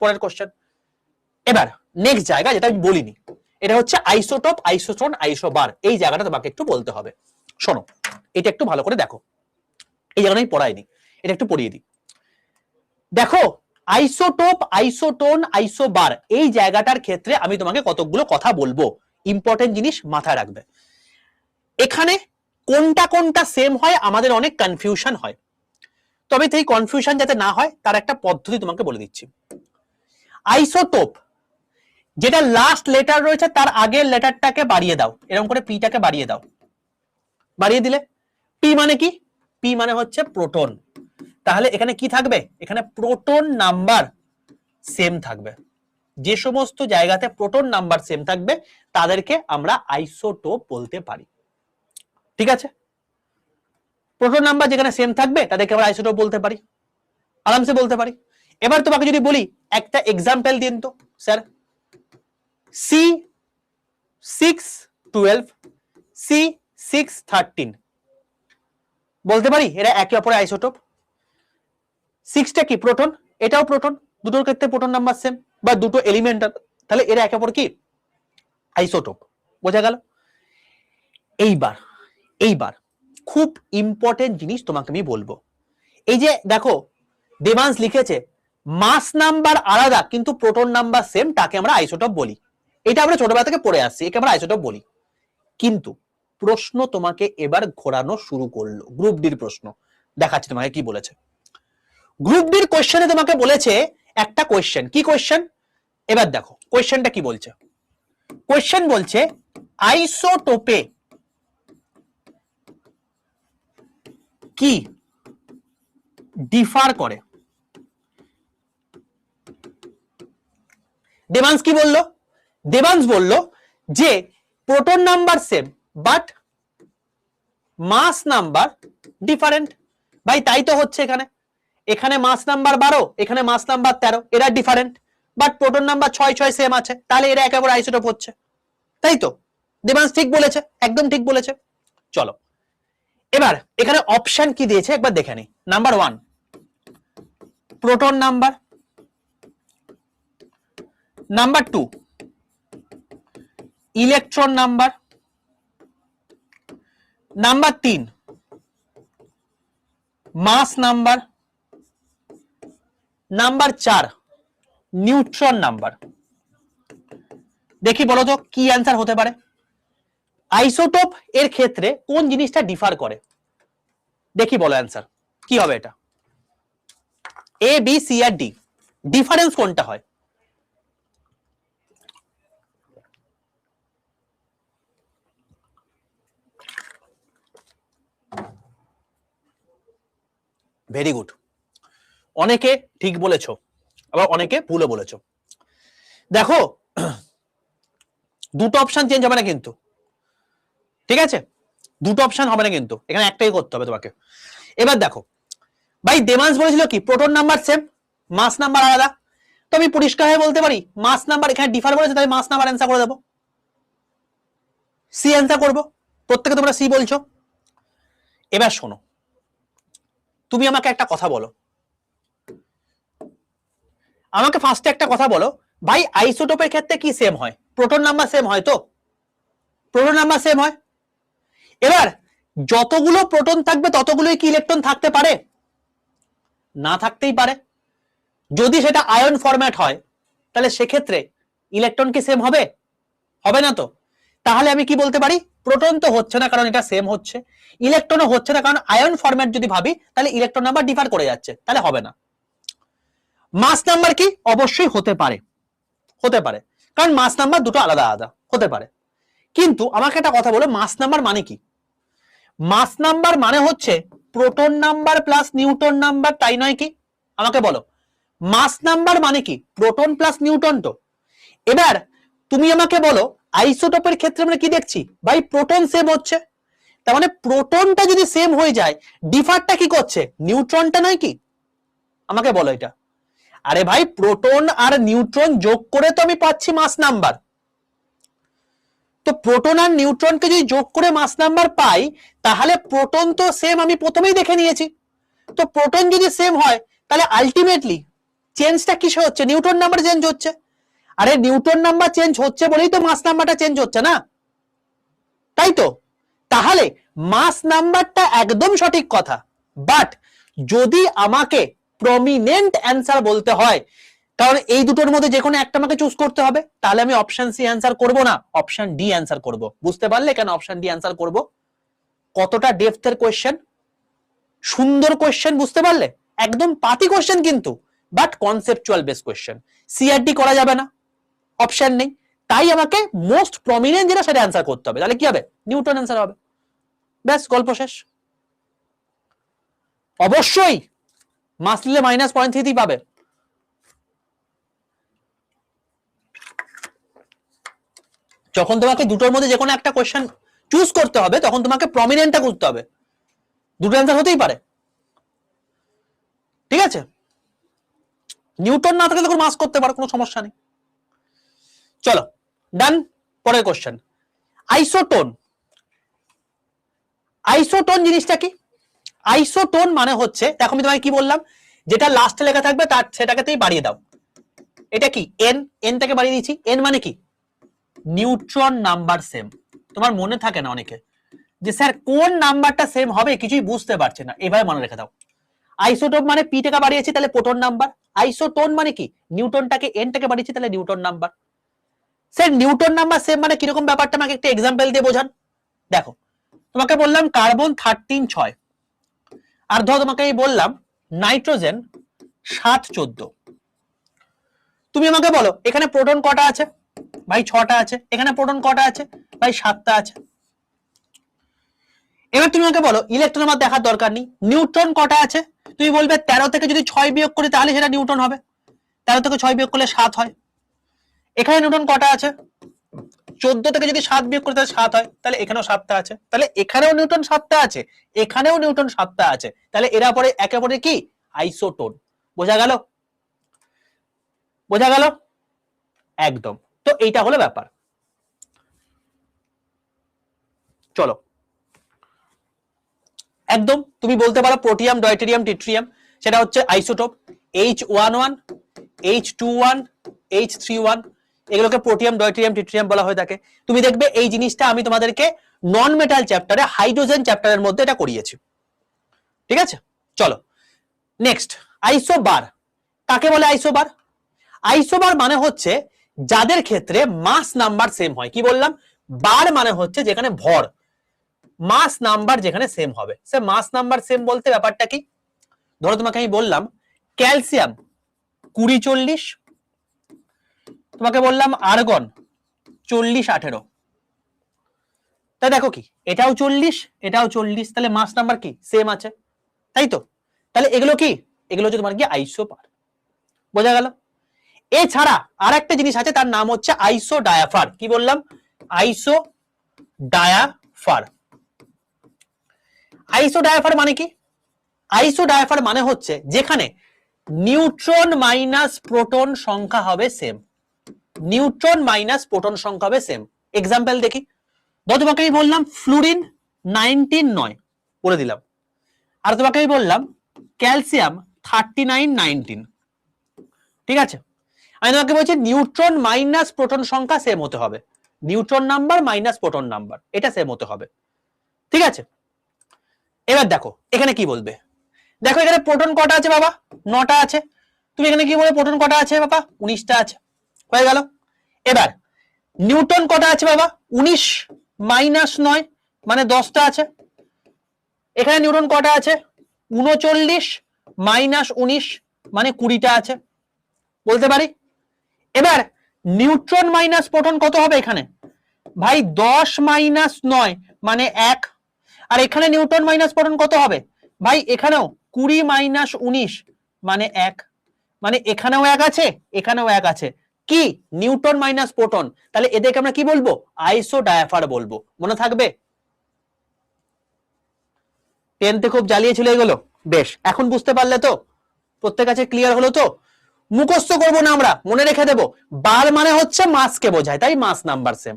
পরের কোশ্চেন, এবার নেক্সট জায়গা যেটা আমি বলিনি, এটা হচ্ছে আইসোটোপ, আইসোটোন, আইসোবার। এই জায়গাটা তোমাকে একটু বলতে হবে। শোনো, এটা একটু ভালো করে দেখো, এই জায়গাটা আমি পড়াইনি, এটা একটু পড়িয়ে দিই। দেখো, আইসোটোপ, আইসোটোন, আইসোবার, এই জায়গাটার ক্ষেত্রে আমি তোমাকে কতগুলো কথা বলবো, ইম্পর্টেন্ট জিনিস মাথায় রাখবে। এখানে কোনটা কোনটা সেম হয় আমাদের অনেক কনফিউশন হয়, তবে এই কনফিউশন যাতে না হয় তার একটা পদ্ধতি তোমাকে বলে দিচ্ছি। আইসোটোপ, যেটা লাস্ট লেটার রয়েছে তার আগের লেটারটাকে বাড়িয়ে দাও, এরকম করে পিটাকে বাড়িয়ে দাও, বাড়িয়ে দিলে পি মানে কি? পি মানে হচ্ছে প্রোটন। তাহলে এখানে কি থাকবে? এখানে প্রোটন নাম্বার সেম থাকবে। যে সমস্ত জায়গাতে প্রোটন নাম্বার সেম থাকবে তাদেরকে আমরা আইসোটোপ বলতে পারি, ঠিক আছে? প্রোটন নাম্বার যেখানে সেম থাকবে তাদেরকে আমরা আইসোটোপ বলতে পারি, আরামসে বলতে পারি। এবার তোমাকে যদি বলি একটা এক্সাম্পল দিন তো স্যার, C612, C613, বলতে পারি এরা একে অপরের আইসোটোপ। 6টা কি? প্রোটন, এটাও প্রোটন, দুটোর ক্ষেত্রে প্রোটন নাম্বার সেম বা দুটো এলিমেন্ট, তাহলে এরা একে অপর কি? আইসোটোপ। বোঝা গেল? এইবার খুব ইম্পর্টেন্ট জিনিস তোমাকে আমি বলবো, এই যে দেখো দেবাংশ লিখেছে মাস নাম্বার আলাদা কিন্তু প্রোটন নাম্বার সেম, তাকে আমরা আইসোটোপ বলি। এটা আমরা ছোটবেলা থেকে পড়ে আসছি, একে আমরা আইসোটোপ বলি। কিন্তু প্রশ্ন তোমাকে এবার ঘোরানো শুরু করলো, গ্রুপ ডির প্রশ্ন দেখাচ্ছি তোমাকে কি বলেছে। গ্রুপ ডির কোশ্চেনে তোমাকে বলেছে একটা কোশ্চেন, কি কোশ্চেন এবার দেখো কোশ্চেনটা কি বলছে। কোশ্চেন বলছে আইসোটোপে কি ডিফার করে। দেবাংশ কি বললো? দেবাংশ বলল যে proton number same but mass number different. ভাই তাই তো হচ্ছে, এখানে এখানে মাস নাম্বার 12, এখানে মাস নাম্বার 13, এরা different but proton number 6 6 same আছে, তাহলে এরা একেবারে আইসোটোপ হচ্ছে। তাই তো দেবাংশ ঠিক বলেছে, একদম ঠিক বলেছে। চলো এবার এখানে অপশন কি দিয়েছে একবার দেখে নি। Number 1 proton number, number 2 electron number, number 3 মাস নাম্বার, নাম্বার 4 নিউট্রন নাম্বার। দেখি বলো তো কি অ্যান্সার হতে পারে। আইসোটোপ এর ক্ষেত্রে কোন জিনিসটা ডিফার করে, দেখি বলো অ্যান্সার কি হবে। এটা A B C R D, difference কোনটা হয়? ভেরি গুড, অনেকে ঠিক বলেছো আবার অনেকে ভুলও বলেছো। দেখো দুটো অপশন চেঞ্জ হবে না কিন্তু, ঠিক আছে, দুটো অপশন হবে না কিন্তু, এখানে একটাই করতে হবে তোমাকে। এবার দেখো ভাই দেবাংশ বলেছিল কি প্রোটন নাম্বার সেম মাস নাম্বার আলাদা, তো আমি পরিষ্কার হয়ে বলতে পারি মাস নাম্বার এখানে ডিফার বলেছে, তাই মাস নাম্বার অ্যান্সার করে দেবো, সি অ্যান্সার করবো। প্রত্যেকে তোমরা সি বলছো। এবার শোনো, তুমি আমাকে একটা কথা বলো, আমাকে ফার্স্টে একটা কথা বলো ভাই আইসোটোপের ক্ষেত্রে কি সেম হয়? প্রোটন নাম্বার সেম হয় তো? প্রোটন নাম্বার সেম হয়। এবার যতগুলো প্রোটন থাকবে ততগুলোই কি ইলেকট্রন থাকতে পারে? না থাকতেই পারে। যদি সেটা আয়ন ফরম্যাট হয় তাহলে সেক্ষেত্রে ইলেকট্রন কি সেম হবে? হবে না তো। তাহলে আমি কি বলতে পারি প্রোটন তো হচ্ছে না কারণ এটা সেম হচ্ছে, ইলেকট্রনও হচ্ছে না কারণ আয়ন ফরম্যাট যদি ভাবি তাহলে ইলেকট্রন নাম্বার ডিফার করে যাচ্ছে, তাহলে হবে না। মাস নাম্বার কি অবশ্যই হতে পারে, হতে পারে কারণ মাস নাম্বার দুটো আলাদা আলাদা হতে পারে। কিন্তু আমাকে একটা কথা বলো মাস নাম্বার মানে কি? মাস নাম্বার মানে হচ্ছে proton number plus Newton number, তাই নয় কি? আমাকে বলো মাস নাম্বার মানে কি প্রোটন প্লাস নিউটন তো। এবার তুমি আমাকে বলো আইসোটোপের ক্ষেত্রে আমরা কি দেখছি ভাই প্রোটন সেম হচ্ছে, তার মানে প্রোটনটা যদি সেম হয়ে যায় ডিফারটা কি করছে? নিউট্রনটা নয় কি? আমাকে বলো এটা। আরে ভাই প্রোটন আর নিউট্রন যোগ করে তো আমি পাচ্ছি মাস নাম্বার, তো প্রোটন আর নিউট্রনকে যদি যোগ করে মাস নাম্বার পাই তাহলে প্রোটন তো সেম আমি প্রথমেই দেখে নিয়েছি, তো প্রোটন যদি সেম হয় তাহলে আলটিমেটলি চেঞ্জটা কিসে হচ্ছে? নিউটন নাম্বার চেঞ্জ হচ্ছে। আরে নিউটন নাম্বার চেঞ্জ হচ্ছে বলেই তো মাস নাম্বারটা চেঞ্জ হচ্ছে না, তাই তো। তাহলে মাস নাম্বারটা একদম সঠিক কথা, বাট যদি আমাকে প্রমিনেন্ট অ্যান্সার বলতে হয়, কারণ এই দুটোর মধ্যে যে কোনো একটা আমাকে চুজ করতে হবে, তাহলে আমি অপশন সি অ্যান্সার করব না, অপশন ডি অ্যান্সার করব। বুঝতে পারলে কেন অপশন ডি অ্যান্সার করব? কতটা ডেপথের কোশ্চেন, সুন্দর কোশ্চেন, বুঝতে পারলে? একদম পাতি কোশ্চেন কিন্তু, but conceptual base question. CRD করা যাবে না, অপশন নেই, তাই আমাকে মোস্ট প্রমিনেন্ট যেটা সেটা অ্যান্সার করতে হবে। তাহলে কি হবে? নিউটন অ্যান্সার হবে, ব্যাস গল্প শেষ। অবশ্যই মাস নিলে -0.3 পাবে। যখন তোমাকে দুটোর মধ্যে যে কোনো একটা কোশ্চেন চুজ করতে হবে তখন তোমাকে প্রমিনেন্টটা খুঁজতে হবে, দুটো অ্যান্সার হতেই পারে, ঠিক আছে। নিউটন না থাকলে তখন মাস করতে পারো, কোনো সমস্যা নেই। চলো ডান, পরের কোশ্চেন। আইসোটোন, আইসোটোন জিনিসটা কি? আইসোটোন মানে হচ্ছে দেখো আমি তোমাকে কি বললাম, যেটা লাস্টে লেখা থাকবে তার সেটাকে বাড়িয়ে দাও। এটা কি এন, এনটাকে বাড়িয়ে দিয়েছি। এন মানে কি নিউট্রন নাম্বার সেম। তোমার মনে থাকে না অনেকে যে স্যার কোন নাম্বারটা সেম হবে কিছুই বুঝতে পারছে না, এভাবে মনে রেখে দাও। আইসোটোপ মানে পি টাকে বাড়িয়েছি তাহলে প্রোটন নাম্বার, আইসোটোন মানে কি নিউটনটাকে এন টাকে বাড়িয়েছি তাহলে Newton number. Sir Newton number same মানে কিরকম ব্যাপারটা আমাকে একটা এক্সাম্পল দিয়ে বোঝান। দেখো তোমাকে বললাম কার্বন 13 6, আর ধরো তোমাকে আমি বললাম নাইট্রোজেন 7 14, তুমি আমাকে বলো এখানে প্রোটন কটা আছে? ভাই 6টা আছে। এখানে প্রোটন কটা আছে? ভাই 7টা আছে। এবার তুমি আমাকে বলো ইলেকট্রন আমার দেখার দরকার নেই, নিউট্রন কটা আছে? তুমি বলবে 13 থেকে যদি 6 বিয়োগ করি তাহলে সেটা নিউটন হবে, 13 থেকে 6 বিয়োগ করলে 7 হয়। এখানে নিউটন কটা আছে? 14 থেকে যদি 7 বিয়োগ করি তাহলে 7 হয়, তাহলে এখানেও 7টা আছে, তাহলে এখানেও নিউটন 7টা আছে, এখানেও নিউটন 7টা আছে, তাহলে এরা পরে একেবারে কি আইসোটোন। বোঝা গেল? বোঝা গেল? একদম। তো এইটা হলো ব্যাপার। চলো একদম তুমি বলতে পারো প্রোটিয়াম ডয়টেরিয়াম ট্রিটিয়াম সেটা হচ্ছে আইসোটোপ, H11 H21 H31 এগুলোকে প্রোটিয়াম ডয়টেরিয়াম ট্রিটিয়াম বলা হয়ে থাকে। তুমি দেখবে এই জিনিসটা আমি তোমাদেরকে নন মেটাল চ্যাপ্টারে হাইড্রোজেন চ্যাপ্টারের মধ্যে এটা করিয়েছি, ঠিক আছে? চলো নেক্সট, আইসোবার কাকে বলে? আইসোবার, আইসোবার মানে হচ্ছে যাদের ক্ষেত্রে মাস নাম্বার সেম হয়। কি বললাম? বার মানে হচ্ছে যেখানে ভর, মাস নাম্বার যেখানে সেম হবে। সে মাস নাম্বার সেম বলতে ব্যাপারটা কি? ধরো তোমাকে আমি বললাম ক্যালসিয়াম 20 40, তোমাকে বললাম আর্গন 40 18, তাই দেখো কি এটাও 40 এটাও 40, তাহলে মাস নাম্বার কি সেম আছে, তাই তো? তাহলে এগুলো কি? এগুলো হচ্ছে তোমার কি আইসোবার। বোঝা গেল? এছাড়া আর একটা জিনিস আছে তার নাম হচ্ছে আইসো ডায়াফার। কি বললাম? আইসো ডায়াফার। আইসো ডায়াফার মানে কি? আইসো ডায়াফার মানে হচ্ছে যেখানে নিউট্রন মাইনাস প্রোটন সংখ্যা হবে সেম, নিউট্রন মাইনাস প্রোটন সংখ্যা হবে সেম। এক্সাম্পল দেখি, ধরো তোমাকে আমি বললাম ফ্লুরিন 19 9 বলে দিলাম, আর তোমাকে আমি বললাম ক্যালসিয়াম 39 19, ঠিক আছে? আমি তোমাকে বলছি নিউট্রন মাইনাস প্রোটন সংখ্যা সেম হতে হবে, neutron number minus proton number এটা সেম হতে হবে, ঠিক আছে? এবার দেখো এখানে কি বলবে, দেখো এখানে প্রোটন কটা আছে বাবা? 9টা আছে। তুমি এখানে কি বলে প্রোটন কটা আছে বাবা? 19টা আছে, হয়ে গেল। এবার নিউটন কটা আছে বাবা? 19 মাইনাস 9 মানে 10টা আছে। এখানে নিউটন কটা আছে? 39 মাইনাস 19 মানে 20টা আছে, বলতে পারি। এবার নিউট্রন মাইনাস প্রোটন কত হবে এখানে? ভাই 10 মাইনাস 9 মানে 1, আর এখানে নিউটন মাইনাস প্রোটন কত হবে? ভাই এখানেও 20 মাইনাস 19 মানে 1, মানে এখানেও 1 আছে এখানেও 1 আছে, কি নিউটন মাইনাস প্রোটন। তাহলে এদেরকে আমরা কি বলবো? আইসো ডায়াফার বলবো। মনে থাকবে? টেনতে খুব জ্বালিয়েছিল এগুলো, বেশ এখন বুঝতে পারলে তো? প্রত্যেক কাছে ক্লিয়ার হলো তো? মুখস্থ করবো না আমরা, মনে রেখে দেবো। বার মানে হচ্ছে মাসকে বোঝায়, তাই মাস নাম্বার সেম।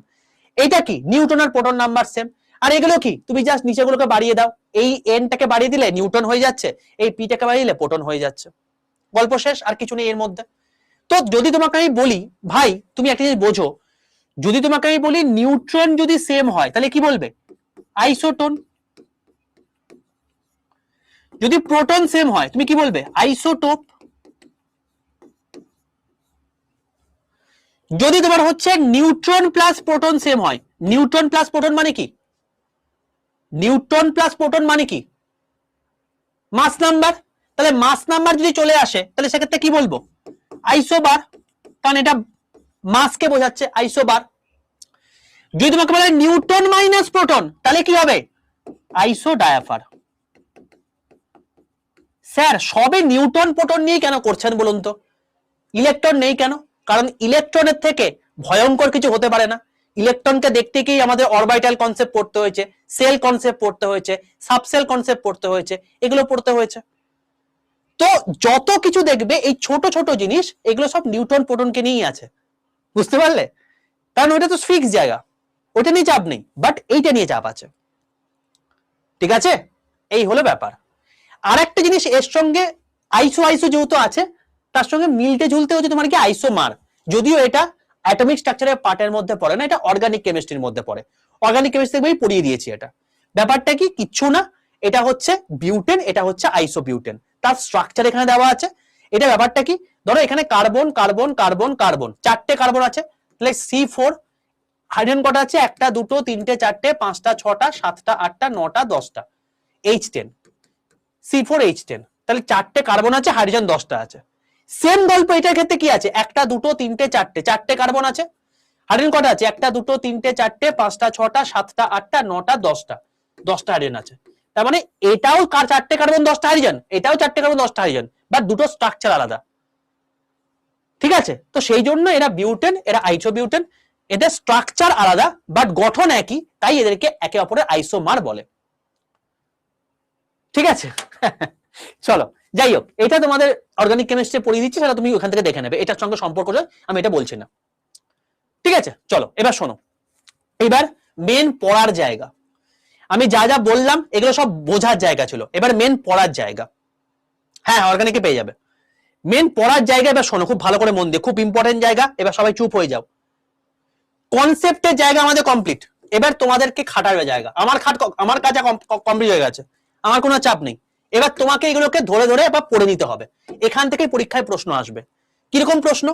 এটা কি নিউটন আর প্রোটন নাম্বার সেম। আর এগুলো কি তুমি জাস্ট নিচেগুলোকে বাড়িয়ে দাও, এই এনটাকে বাড়িয়ে দিলে নিউটন হয়ে যাচ্ছে, এই পিটাকে বাড়িয়ে দিলে প্রোটন হয়ে যাচ্ছে, গল্প শেষ। আর কিছু নেই এর মধ্যে। তো যদি তোমাকে আমি বলি ভাই তুমি একটা জিনিস বোঝো, যদি তোমাকে আমি বলি নিউট্রন যদি সেম হয় তাহলে কি বলবে? আইসোটোন। যদি প্রোটন সেম হয় তুমি কি বলবে? আইসোটোপ। যদি তোমার হচ্ছে নিউট্রন প্লাস প্রোটন সেম হয়, নিউট্রন প্লাস প্রোটন মানে কি? নিউট্রন প্লাস প্রোটন মানে কি? মাস নাম্বার। তাহলে মাস নাম্বার যদি চলে আসে তাহলে সেক্ষেত্রে কি বলবো? আইসোবার, কারণ এটা মাসকে বোঝাচ্ছে, আইসোবার। যদি তোমাকে বলে নিউটন মাইনাস প্রোটন তাহলে কি হবে? আইসো ডায়াফার। স্যার সবে নিউটন প্রোটন নিয়ে কেন করছেন বলুন তো? ইলেকট্রন নেই কেন? কারণ ইলেকট্রনের থেকে ভয়ঙ্কর কিছু হতে পারে না। ইলেকট্রনকে দেখতে গিয়ে আমাদের অরবিটাল কনসেপ্ট পড়তে হয়েছে, সেল কনসেপ্ট পড়তে হয়েছে, সাবসেল কনসেপ্ট পড়তে হয়েছে, এগুলো পড়তে হয়েছে। তো যত কিছু দেখবে এই ছোট ছোট জিনিস এগুলো সব নিউটন প্রোটনকে নিয়েই আছে, বুঝতে পারলে? কারণ ওটা তো ফিক্স জায়গা, ওটা নিয়ে চাপ নেই, বাট এইটা নিয়ে চাপ আছে, ঠিক আছে? এই হলো ব্যাপার। আর একটা জিনিস এর সঙ্গে আইসো আইসো যেহেতু আছে তার সঙ্গে মিলতে ঝুলতে হচ্ছে তোমার কি আইসোমার, যদিও এটা অ্যাটমিক স্ট্রাকচারের পার্টের মধ্যে পড়ে না, এটা অর্গানিক কেমিস্ট্রির মধ্যে পড়ে। অর্গানিক কেমিস্ট্রি বই পড়িয়ে দিয়েছি। এটা ব্যাপারটা কি কিচ্ছু না, এটা হচ্ছে বিউটেন, এটা হচ্ছে আইসোবিউটেন। তার স্ট্রাকচার এখানে দেওয়া আছে। এটা ব্যাপারটা কি, ধরো এখানে কার্বন কার্বন কার্বন কার্বন, 4টে কার্বন আছে, তাহলে C4, হাইড্রোজেন কটা আছে, 1টা 2টো 3টে 4টে 5টা 6টা 7টা 8টা 9টা 10টা, H10, C4H10, তাহলে 4টে কার্বন আছে, হাইড্রোজেন 10টা আছে। সেম গল্প এটার ক্ষেত্রে কি আছে, 1টা 2টো 3টে 4টে, 4টে কার্বন আছে, হাইড্রোজেন কটা আছে, 1টা 2টো 3টে 4টে 5টা 6টা 7টা 8টা 9টা 10টা, 10টা হাইড্রোজেন আছে। তার মানে এটাও 4টে কার্বন 10টা হাইড্রোজেন, এটাও 4টে কার্বন 10টা হাইড্রোজেন, বাট দুটো স্ট্রাকচার আলাদা, ঠিক আছে? তো সেই জন্য এরা বিউটেন, এরা আইসোবিউটেন, এদের স্ট্রাকচার আলাদা বাট গঠন একই, তাই এদেরকে একে অপরের আইসোমার বলে, ঠিক আছে? চলো, যাই হোক, এটা তোমাদের অর্গানিক কেমিস্ট্রি পড়িয়ে দিচ্ছি, সেটা তুমি ওখান থেকে দেখে নেবে, এটার সঙ্গে সম্পর্ক আমি এটা বলছি না, ঠিক আছে? চলো এবার শোনো, এবার মেন পড়ার জায়গা, আমি যা যা বললাম এগুলো সব বোঝার জায়গা ছিল, এবার মেন পড়ার জায়গা, হ্যাঁ অর্গানিকে পেয়ে যাবে। মেন পড়ার জায়গা এবার শোনো খুব ভালো করে মন দিয়ে, খুব ইম্পর্টেন্ট জায়গা, এবার সবাই চুপ হয়ে যাও। কনসেপ্টের জায়গা আমাদের কমপ্লিট, এবার তোমাদেরকে খাটার জায়গা, আমার কাজ কমপ্লিট হয়ে গেছে, আমার কোনো চাপ নেই। এবার তোমাকে এগুলোকে ধরে ধরে এবার পড়ে নিতে হবে, এখান থেকে পরীক্ষায় প্রশ্ন আসবে। কিরকম প্রশ্ন,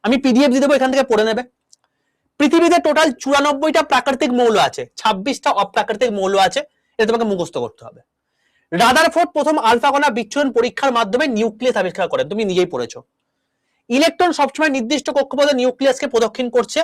আমি পিডিএফ দিয়ে দেবো, এখান থেকে পড়ে নেবে। পৃথিবীতে টোটাল 94টা প্রাকৃতিক মৌল আছে, 26টা অপ্রাকৃতিক মৌল আছে, এটা তোমাকে মুখস্থ করতে হবে। রাদারফোর্ড প্রথম আলফা কণা বিচ্ছুরণ পরীক্ষার মাধ্যমে নিউক্লিয়াস আবিষ্কার করেন, তুমি নিজেই পড়েছো। ইলেকট্রন সবসময় নির্দিষ্ট কক্ষপথে নিউক্লিয়াসকে প্রদক্ষিণ করছে।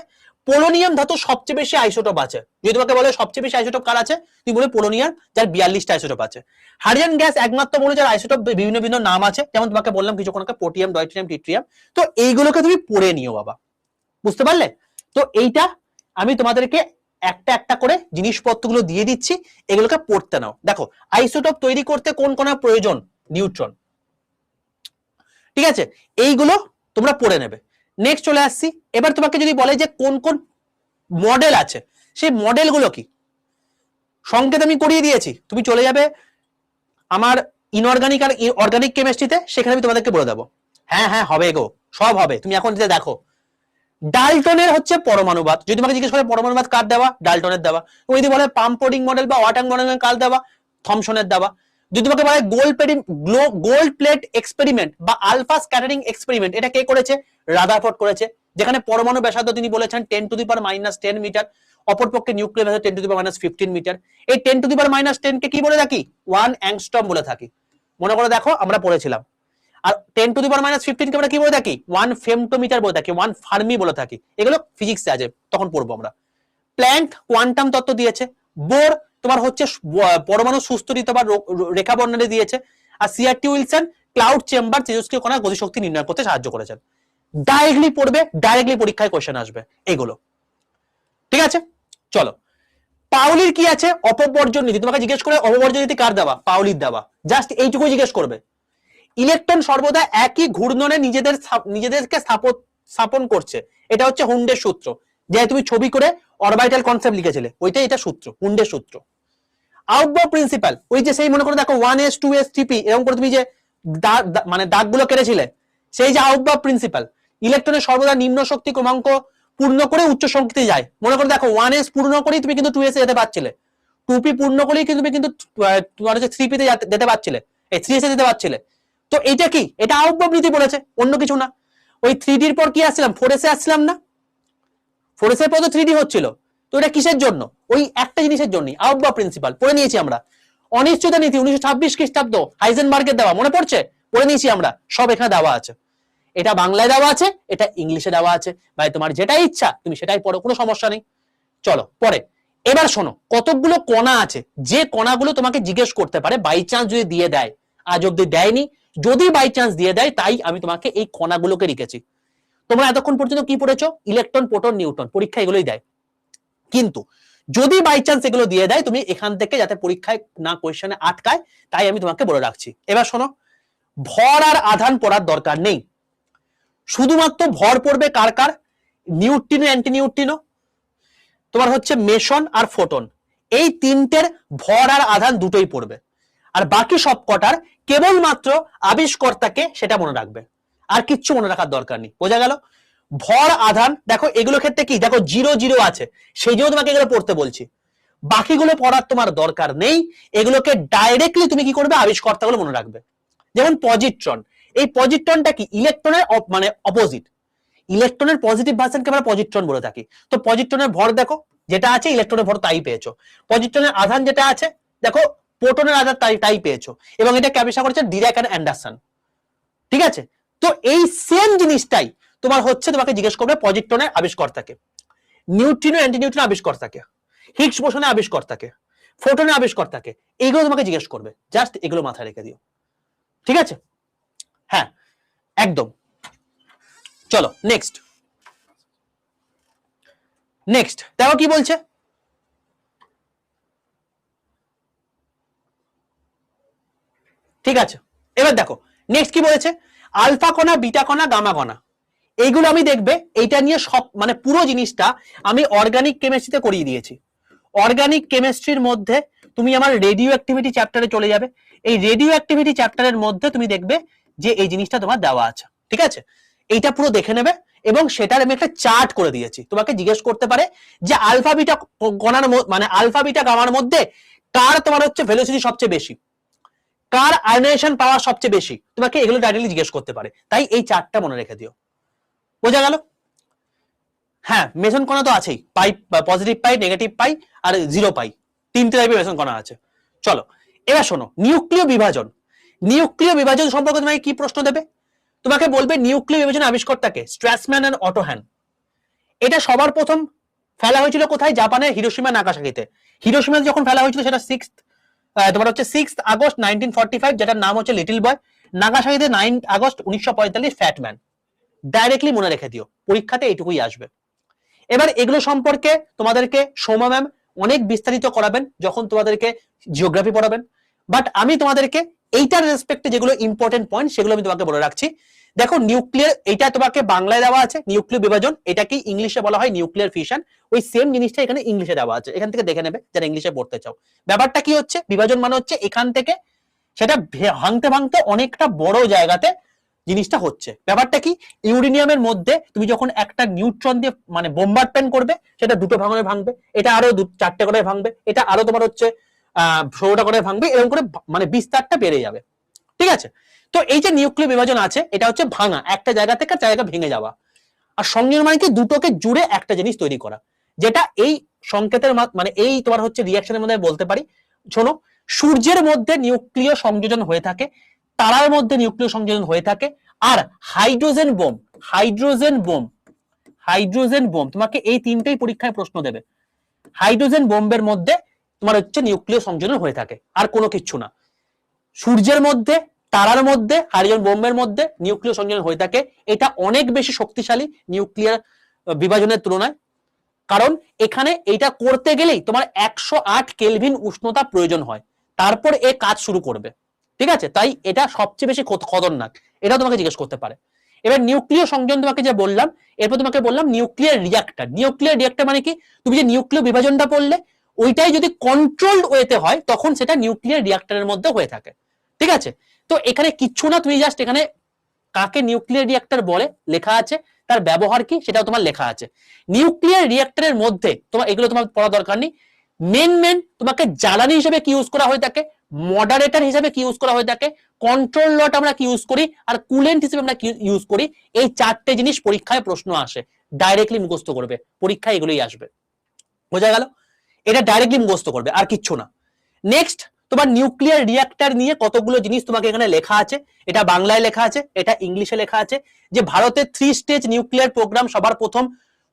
পোলোনিয়াম ধাতু সবচেয়ে বেশি আইসোটোপ আছে, যদি তোমাকে বলে সবচেয়ে বেশি আইসোটোপ কার আছে, তুমি বলে পোলোনিয়াম, যার 42টা আইসোটোপ আছে। হাইড্রোজেন গ্যাস একমাত্র মৌল যার আইসোটোপ বিভিন্ন বিভিন্ন নাম আছে, যেমন তোমাকে বললাম কিছুক্ষণ আগে, পোটিয়াম, ডয়ট্রিয়াম, ট্রিটিয়াম। তো এইগুলোকে তুমি পড়ে নিও বাবা, বুঝতে পারলে? তো এইটা আমি তোমাদেরকে একটা একটা করে জিনিসপত্রগুলো দিয়ে দিচ্ছি, এগুলোকে পড়তে নাও। দেখো আইসোটোপ তৈরি করতে কোন কোন প্রয়োজন, নিউট্রন, ঠিক আছে? এইগুলো তোমরা পড়ে নেবে। নেক্সট চলে আসছি, এবার তোমাকে যদি বলে যে কোন কোন মডেল আছে, সেই মডেলগুলো কি, সংকেত আমি করিয়ে দিয়েছি, তুমি চলে যাবে আমার ইনঅর্গানিক আর অর্গানিক কেমিস্ট্রিতে, সেখানে আমি তোমাদেরকে বলে দেবো। হ্যাঁ হ্যাঁ হবে গো, সব হবে, তুমি এখন যেটা দেখো। ডাল্টনের হচ্ছে পরমাণুবাদ, যদি তোমাকে জিজ্ঞেস করে পরমাণুবাদ কার দেওয়া, ডাল্টনের দেওয়া। তুমি যদি বলে পাম্পোডিং মডেল বা ওয়াটাং মডেল কার দেওয়া, থমসনের দেওয়া। যদি তোমাকে বলে গোল্ড প্লেট এক্সপেরিমেন্ট বা আলফা স্ক্যাটারিং এক্সপেরিমেন্ট, এটা কে করেছে, রাদারফোর্ড করেছে, যেখানে পরমাণু ব্যাসার্ধ তিনি বলেছেন 10⁻⁻10 মিটার, অপরপক্ষে নিউক্লিয়ার ব্যাসার্ধ 10⁻15 মিটার। এই 10⁻10 কে কি বলে থাকি, 1 অ্যাংস্ট্রম বলে থাকি, মনে করে দেখো আমরা পড়েছিলাম। আর 10⁻15 কে আমরা কি বলে থাকি, 1 ফেমটোমিটার বলে থাকি, 1 ফার্মি বলে থাকি। এগুলো ফিজিক্সে আছে, তখন পড়বো আমরা। প্ল্যাঙ্ক কোয়ান্টাম তত্ত্ব দিয়েছে। বোর তোমার হচ্ছে পরমাণু সুস্থিরতা বা রেখা বর্ণনে দিয়েছে। আর সিআরটি উইলসন ক্লাউড চেম্বার তেজস্ক্রিয় কণার গতিশক্তি নির্ণয় করতে সাহায্য করেছেন। ডাইরেক্টলি পড়বে, ডাইরেক্টলি পরীক্ষায় কোশ্চেন আসবে এগুলো, ঠিক আছে? চলো, পাউলির কি আছে, অপবর্জন নীতি। তোমাকে জিজ্ঞেস করে অপবর্জন নীতি কার দেওয়া, পাউলির দেওয়া, জাস্ট এইটুকু জিজ্ঞেস করবে। ইলেকট্রন সর্বদা একই ঘূর্ণনে নিজেদেরকে স্থাপন করছে, এটা হচ্ছে হুন্ডের সূত্র, যে তুমি ছবি করে অরবিটাল কনসেপ্ট লিখেছিলে, ওইটাই এটা সূত্র, হুন্ডের সূত্র। আউটবাউ প্রিন্সিপাল, ওই যে সেই মনে করে দেখো 1s 2s 3p এরকম করে তুমি যে মানে দাগগুলো কেটেছিলে, সেই যে আউটবাউ প্রিন্সিপাল। ইলেকট্রনের সর্বদা নিম্ন শক্তি ক্রমাঙ্ক পূর্ণ করে উচ্চ শক্তিতে যায়। মনে করে দেখো 1s পূর্ণ করেই তুমি কিন্তু 2s এ যেতে পারছিলে, 2p পূর্ণ করেই তুমি কিন্তু তোমার হচ্ছে 3p তে যেতে পারছিলে, এই 3s এ যেতে পারছিলে। তো এটা কি, এটা আউটবাউ নীতি বলেছে, অন্য কিছু না। ওই 3d এর পর কি আসছিলাম, 4s এ আসছিলাম না, 4s এর পর তো 3d হচ্ছিল। তো এটা কিসের জন্য, ওই একটা জিনিসের জন্য, আউটবাউ প্রিন্সিপাল পড়ে নিয়েছি আমরা। অনিশ্চয়তা নীতি 1926 খ্রিস্টাব্দ, হাইজেনবার্গের দেওয়া, মনে পড়ছে, পড়ে নিয়েছি আমরা, সব এখানে দেওয়া আছে। এটা বাংলায় দেওয়া আছে, এটা ইংলিশে দেওয়া আছে, ভাই তোমার যেটা ইচ্ছা তুমি সেটাই পড়ো, কোনো সমস্যা নেই। চলো পরে, এবার শোনো কতগুলো কণা আছে, যে কণাগুলো তোমাকে জিজ্ঞেস করতে পারে, বাই চান্স যদি দিয়ে দেয়, আজ অব্দি দেয়নি, যদি বাই চান্স দিয়ে দেয়, তাই আমি তোমাকে এই কণাগুলোকে লিখেছি। তোমরা এতক্ষণ পর্যন্ত কি পড়েছো, ইলেকট্রন, প্রোটন, নিউট্রন, পরীক্ষা এগুলোই দেয়। কিন্তু যদি বাই চান্স এগুলো দিয়ে দেয়, তুমি এখান থেকে যাতে পরীক্ষায় না কোয়েশ্চেনে আটকায়, তাই আমি তোমাকে বলে রাখছি। এবার শোনো, ভর আর আধান পড়ার দরকার নেই, শুধুমাত্র ভর পড়বে কার কার, নিউট্রিনো, অ্যান্টি নিউট্রিনো, তোমার হচ্ছে মেসন আর ফোটন, এই তিনটের ভর আর আধান দুটোই পড়বে। আর বাকি সব কটার কেবলমাত্র আবিষ্কর্তাকে সেটা মনে রাখবে, আর কিচ্ছু মনে রাখার দরকার নেই। বোঝা গেল? ভর আধান দেখো এগুলো ক্ষেত্রে কি, দেখো 0 0 আছে, সেই জন্য তোমাকে এগুলো পড়তে বলছি। বাকিগুলো পড়ার তোমার দরকার নেই, এগুলোকে ডাইরেক্টলি তুমি কি করবে, আবিষ্কর্তাগুলো মনে রাখবে। যেমন পজিট্রন, এই পজিট্রনটা কি ইলেকট্রনের মানে অপোজিট, ইলেকট্রনের পজিটিভ ভার্সনকে আমরা পজিট্রন বলে থাকি। তো পজিট্রনের ভর দেখো যেটা আছে ইলেকট্রনের ভর তাই পেয়েছো, পজিট্রনের আধান যেটা আছে দেখো প্রোটনের আধান তাই পেয়েছো, এবং এটা কে আবিষ্কার করেছে? Dirac and Anderson. ঠিক আছে, তো এই সেম জিনিসটাই তোমার হচ্ছে তোমাকে জিজ্ঞেস করবে পজিট্রনের আবিষ্কর্তাকে, নিউট্রিনো অ্যান্টি নিউট্রিনো আবিষ্কর্তাকে, হিগস বোসনের আবিষ্কর্তাকে, ফোটনের আবিষ্কর্তাকে, এইগুলো তোমাকে জিজ্ঞেস করবে, জাস্ট এগুলো মাথায় রেখে দিও। ঠিক আছে, হ্যাঁ একদম। চলো নেক্সট, নেক্সট দেখো কি বলছে। ঠিক আছে, এবার দেখো নেক্সট কি বলেছে, আলফা কণা, বিটা কণা, গামা কণা, এইগুলো আমি দেখবে এইটা নিয়ে সব মানে পুরো জিনিসটা আমি অর্গানিক কেমিস্ট্রিতে করিয়ে দিয়েছি। অর্গানিক কেমিস্ট্রির মধ্যে তুমি আমার রেডিও অ্যাক্টিভিটি চ্যাপ্টারে চলে যাবে, এই রেডিও অ্যাক্টিভিটি চ্যাপ্টারের মধ্যে তুমি দেখবে যে এই জিনিসটা তোমার দেওয়া আছে। ঠিক আছে, এইটা পুরো দেখে নেবে, এবং সেটার আমি একটা চার্ট করে দিয়েছি। তোমাকে জিজ্ঞেস করতে পারে যে আলফা বিটা কণার মানে আলফা বিটা গামার মধ্যে কার তোমার হচ্ছে ভেলোসিটি সবচেয়ে বেশি, কার আয়নাইজেশন পাওয়ার সবচেয়ে বেশি, তোমাকে এগুলো ডাইরেক্টলি জিজ্ঞেস করতে পারে, তাই এই চার্টটা মনে রেখে দিও। বোঝা গেল? হ্যাঁ, মেসন কণা তো আছেই, পাই, পজিটিভ পাই, নেগেটিভ পাই আর জিরো পাই, তিনটে টাইপের মেসন কণা আছে। চলো এবার শোনো, নিউক্লিয় বিভাজন, নিউক্লিয় বিভাজন সম্পর্কে তোমাকে কি প্রশ্ন দেবে? তোমাকে বলবে নিউক্লিয় বিভাজনের আবিষ্কর্তাকে, স্ট্রাসম্যান এন্ড অটোহ্যান। এটা সবার প্রথম ফেলা হয়েছিল কোথায়? জাপানের হিরোশিমা নাগাসাকিতে। হিরোশিমা যখন ফেলা হয়েছিল সেটা তোমার হচ্ছে 6 আগস্ট 1945, যেটার নাম হচ্ছে little boy. নাগাসাকিতে 9 August 1945 fat man. Directly মনে রেখে দিও, পরীক্ষাতে এইটুকুই আসবে। এবার এগুলো সম্পর্কে তোমাদেরকে সৌম্য ম্যাম অনেক বিস্তারিত করাবেন যখন তোমাদেরকে জিওগ্রাফি পড়াবেন, বাট আমি তোমাদেরকে এইটার রেসপেক্টে যেগুলো ইম্পর্টেন্ট পয়েন্ট সেগুলো আমি তোমাকে বলে রাখছি। দেখো নিউক্লিয়ার, এটা তোমাকে বাংলায় দেওয়া আছে নিউক্লিয় বিভাজন, এটাকে ইংলিশে বলা হয় নিউক্লিয়ার ফিশন। ওই সেম জিনিসটা এখানে ইংলিশে দেওয়া আছে, এখান থেকে দেখে নেবে যারা ইংলিশে পড়তে চাও। ব্যাপারটা কি হচ্ছে, বিভাজন মানে হচ্ছে এখান থেকে সেটা ভাঙতে ভাঙতে অনেকটা বড় জায়গাতে জিনিসটা হচ্ছে। ব্যাপারটা কি, ইউরেনিয়ামের মধ্যে তুমি যখন একটা নিউট্রন দিয়ে মানে বোম্বার্ডমেন্ট করবে, সেটা দুটো ভাঙনে ভাঙবে, এটা আরো চারটে করে ভাঙবে, এটা আরো তোমার হচ্ছে 16টা করে ভাঙবে, এরকম করে মানে বিস্তারটা বেড়ে যাবে। ঠিক আছে, তো এই যে নিউক্লিয় বিভাজন আছে এটা হচ্ছে ভাঙা, একটা জায়গা থেকে জায়গা ভেঙে যাওয়া। আর সংযোজন মানে কি, দুটোকে জুড়ে একটা জিনিস তৈরি করা, যেটা এই সংকেতের মানে এই তোমার হচ্ছে রিয়াকশনের মধ্যে বলতে পারি। শোনো, সূর্যের মধ্যে নিউক্লিয় সংযোজন হয়ে থাকে, তারার মধ্যে নিউক্লিয় সংযোজন হয়ে থাকে, আর hydrogen bomb, hydrogen bomb, hydrogen bomb তোমাকে এই তিনটেই পরীক্ষায় প্রশ্ন দেবে। হাইড্রোজেন বোম্বের মধ্যে তোমার হচ্ছে নিউক্লিয় সংযোজন হয়ে থাকে, আর কোনো কিছু না। সূর্যের মধ্যে, তারার মধ্যে, হাইড্রোজেন বোম্বের মধ্যে নিউক্লিয় সংযোজন হয়ে থাকে। এটা অনেক বেশি শক্তিশালী নিউক্লিয়ার বিভাজনের তুলনায়, কারণ এখানে এটা করতে গেলেই তোমার 108 কেলভিন উষ্ণতা প্রয়োজন হয়, তারপর এ কাজ শুরু করবে। ঠিক আছে, তাই এটা সবচেয়ে বেশি খতরনাক, এটা তোমাকে জিজ্ঞেস করতে পারে। এবার নিউক্লিয় সংযোজন তোমাকে যে বললাম, এরপর তোমাকে বললাম নিউক্লিয়ার রিঅ্যাক্টর। নিউক্লিয়ার রিঅ্যাক্টর মানে কি, তুমি যে নিউক্লিয় বিভাজনটা পড়লে ওইটাই যদি কন্ট্রোলড ওয়েতে হয় তখন সেটা নিউক্লিয়ার রিঅ্যাক্টরের মধ্যে হয়ে থাকে। ঠিক আছে, তো এখানে কিচ্ছু না, তুমি জাস্ট এখানে কাকে নিউক্লিয়ার রিঅ্যাক্টর বলে লেখা আছে, তার ব্যবহার কি সেটাও তোমার লেখা আছে। নিউক্লিয়ার রিঅ্যাক্টরের মধ্যে তোমার এগুলো তোমার পড়া দরকার নেই। মেন তোমাকে জ্বালানি হিসেবে কি ইউজ করা হয়ে থাকে, মডারেটর হিসেবে কি ইউজ করা হয়ে থাকে, কন্ট্রোল লট আমরা কি ইউজ করি, আর কুলেন্ট হিসেবে আমরা কি ইউজ করি। এই চারটে জিনিস পরীক্ষায় প্রশ্ন আসে, ডাইরেক্টলি মুখস্থ করবে, পরীক্ষায় এগুলোই আসবে। বোঝা গেল? এটা ডাইরেক্টলি মুখস্থ করবে, আর কিচ্ছু না। নেক্সট, তোমার নিউক্লিয়ার রিঅ্যাক্টর নিয়ে কতগুলো জিনিস তোমাকে এখানে লেখা আছে, এটা বাংলায় লেখা আছে, এটা ইংলিশে লেখা আছে। যে ভারতের 3 স্টেজ নিউক্লিয়ার প্রোগ্রাম সবার প্রথম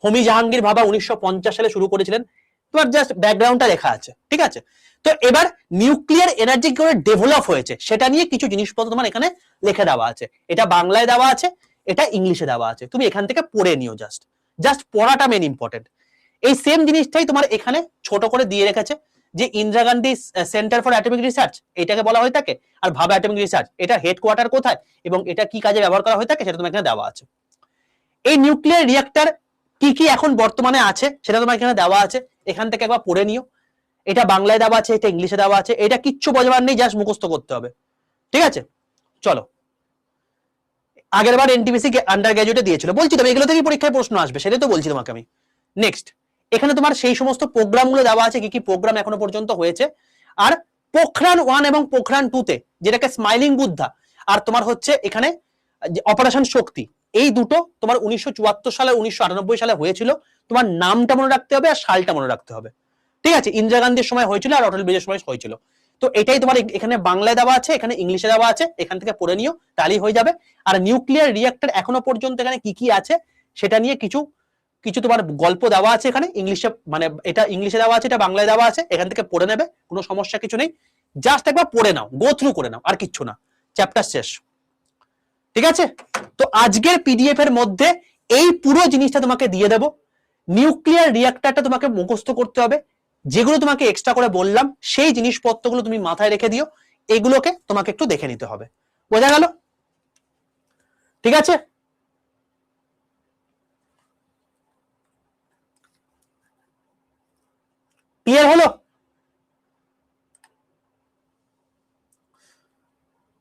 হোমি জাহাঙ্গীর ভাবা 1950 সালে শুরু করেছিলেন, তোমার জাস্ট ব্যাকগ্রাউন্ডটা লেখা আছে। ঠিক আছে, তো এবার নিউক্লিয়ার এনার্জি কি করে ডেভেলপ হয়েছে সেটা নিয়ে কিছু জিনিসপত্র তোমার এখানে লিখে দেওয়া আছে, এটা বাংলায় দেওয়া আছে, এটা ইংলিশে দেওয়া আছে, তুমি এখান থেকে পড়ে নিও। জাস্ট জাস্ট পড়াটা মেন ইম্পর্টেন্ট। এই সেম জিনিসটাই তোমার এখানে ছোট করে দিয়ে রেখেছে, যে Indira Gandhi centre for atomic research এটাকে বলা হয়ে থাকে, আর ভাবা অ্যাটমিক রিসার্চ এটা হেডকোয়ার্টার কোথায় এবং এটা কি কাজে ব্যবহার করা হয়ে থাকে সেটা তোমার এখানে দেওয়া আছে। এই নিউক্লিয়ার রিঅ্যাক্টর কি কি এখন বর্তমানে আছে সেটা তোমার এখানে দেওয়া আছে, এখান থেকে একবার পড়ে নিও। এটা বাংলায় দেওয়া আছে, এটা ইংলিশে দেওয়া আছে, এটা কিচ্ছু বোঝাবার নেই, জাস্ট মুখস্থ করতে হবে। ঠিক আছে, চলো। আগের বার এনটিপিসি আন্ডার গ্র্যাজুয়েটে দিয়েছিল, বলছি তবে এগুলো থেকেই পরীক্ষায় প্রশ্ন আসবে, সেটাই তো বলছি তোমাকে আমি। নেক্সট, এখানে তোমার সেই সমস্ত প্রোগ্রামগুলো দেওয়া আছে, কি কি প্রোগ্রাম এখনো পর্যন্ত হয়েছে। আর পোখরান 1 এবং পোখরান 2 তে, যেটাকে স্মাইলিং বুদ্ধা, আর তোমার হচ্ছে এখানে অপারেশন শক্তি, এই দুটো তোমার 1974 সালে 1998 সালে হয়েছিল। তোমার নামটা মনে রাখতে হবে আর সালটা মনে রাখতে হবে, ঠিক আছে? ইন্দিরা গান্ধীর সময় হয়েছিল আর অটল বিহারীর সময় হয়েছিল। তো এটাই তোমার এখানে বাংলায় দেওয়া আছে, এখানে ইংলিশে দেওয়া আছে, এখান থেকে পড়ে নিও, তাহলেই হয়ে যাবে। আর নিউক্লিয়ার রিঅ্যাক্টর এখনো পর্যন্ত এখানে কি কি আছে সেটা নিয়ে কিছু কিছু তোমার গল্প দেওয়া আছে এখানে ইংলিশে, মানে এটা ইংলিশে দেওয়া আছে, এটা বাংলায় দেওয়া আছে, এখান থেকে পড়ে নেবে, কোনো সমস্যা কিছু নেই। জাস্ট একবার পড়ে নাও, গো থ্রু করে নাও, আর কিচ্ছু না, চ্যাপ্টার শেষ, ঠিক আছে? তো আজকের পিডিএফ এর মধ্যে এই পুরো জিনিসটা তোমাকে দিয়ে দেবো। নিউক্লিয়ার রিঅ্যাক্টরটা তোমাকে মুখস্থ করতে হবে, যেগুলো তোমাকে এক্সট্রা করে বললাম সেই জিনিসপত্রগুলো তুমি মাথায় রেখে দিও, এগুলোকে তোমাকে একটু দেখে নিতে হবে। বোঝা গেল? ঠিক আছে, ক্লিয়ার হলো?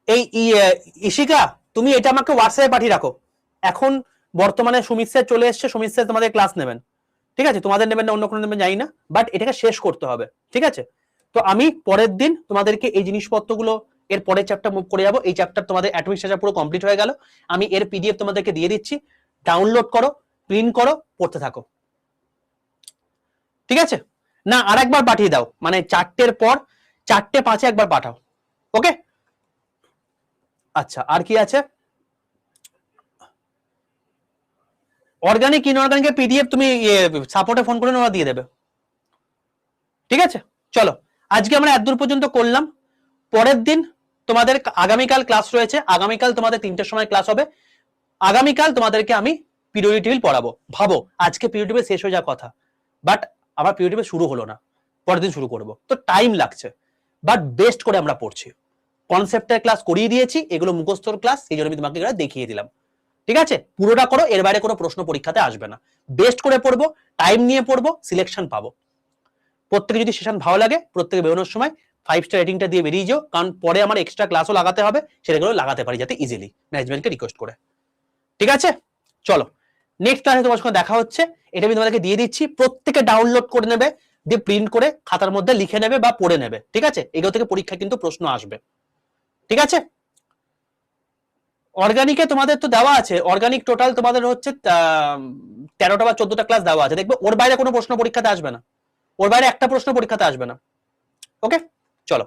এই ইশিকা, তুমি এটা আমাকে হোয়াটসঅ্যাপে পাঠিয়ে রাখো। এখন বর্তমানে সুমিত স্যার চলে এসছে, সুমিত স্যার তোমাদের ক্লাস নেবেন, ঠিক আছে? তোমাদের নেবেন না অন্য কোনো নেবেন জানি না, বাট এটাকে শেষ করতে হবে, ঠিক আছে? তো আমি পরের দিন তোমাদেরকে এই জিনিসপত্রগুলো, এর পরের চ্যাপ্টার মুভ করে যাবো। এই চ্যাপ্টার তোমাদের অ্যাটমিক স্ট্রাকচার পুরো কমপ্লিট হয়ে গেল। আমি এর পিডিএফ তোমাদেরকে দিয়ে দিচ্ছি, ডাউনলোড করো, প্রিন্ট করো, পড়তে থাকো, ঠিক আছে? না আর একবার পাঠিয়ে দাও, মানে 4টের পর 4:05 একবার পাঠাও, ওকে? আচ্ছা, আর কি আছে? অর্গানিক ইনঅর্গানিকের পিডিএফ তুমি সাপোর্টে ফোন করে ওরা দিয়ে দেবে, ঠিক আছে? চলো, আজকে আমরা এতদূর পর্যন্ত করলাম। পরের দিন তোমাদের আগামীকাল ক্লাস রয়েছে, আগামীকাল তোমাদের 3টের সময় ক্লাস হবে। আগামীকাল তোমাদেরকে আমি পিরিয়ডিক টেবিল পড়াবো। ভাবো আজকে পিরিয়ডিক টেবিল শেষ হয়ে যাওয়ার কথা, বাট আবার পিরিয়ডিক টেবিল শুরু হলো না, পরের দিন শুরু করব, তো টাইম লাগছে, বাট বেস্ট করে আমরা পড়ছি। কনসেপ্টের ক্লাস করিয়ে দিয়েছি, এগুলো মুখস্থর ক্লাস, এই জন্য আমি তোমাকে দেখিয়ে দিলাম, ঠিক আছে? পুরোটা করো, এর বাইরে কোনো প্রশ্ন পরীক্ষাতে আসবে না। বেস্ট করে পড়বো, টাইম নিয়ে পড়বো, সিলেকশন পাবো। প্রত্যেকে যদি সেশন ভালো লাগে, প্রত্যেকে বেরোনোর সময় 5 স্টার রেটিংটা দিয়ে বেরিয়ে যাও, কারণ পরে আমার এক্সট্রা ক্লাসও লাগাতে হবে, সেটাগুলো লাগাতে পারি যাতে ইজিলি, ম্যানেজমেন্টকে রিকোয়েস্ট করে, ঠিক আছে? চলো, নেক্সট ক্লাসে তোমার সঙ্গে দেখা হচ্ছে। এটা আমি তোমাদেরকে দিয়ে দিচ্ছি, প্রত্যেকে ডাউনলোড করে নেবে, দিয়ে প্রিন্ট করে খাতার মধ্যে লিখে নেবে বা পড়ে নেবে, ঠিক আছে? এগুলো থেকে পরীক্ষা কিন্তু প্রশ্ন আসবে, ঠিক আছে? অর্গানিকে তোমাদের তো দেওয়া আছে, অর্গানিক টোটাল তোমাদের হচ্ছে 13টা বা 14টা ক্লাস দেওয়া আছে, দেখবে ওর বাইরে কোনো প্রশ্ন পরীক্ষাতে আসবে না, ওর বাইরে একটা প্রশ্ন পরীক্ষাতে আসবে না, ওকে? চলো।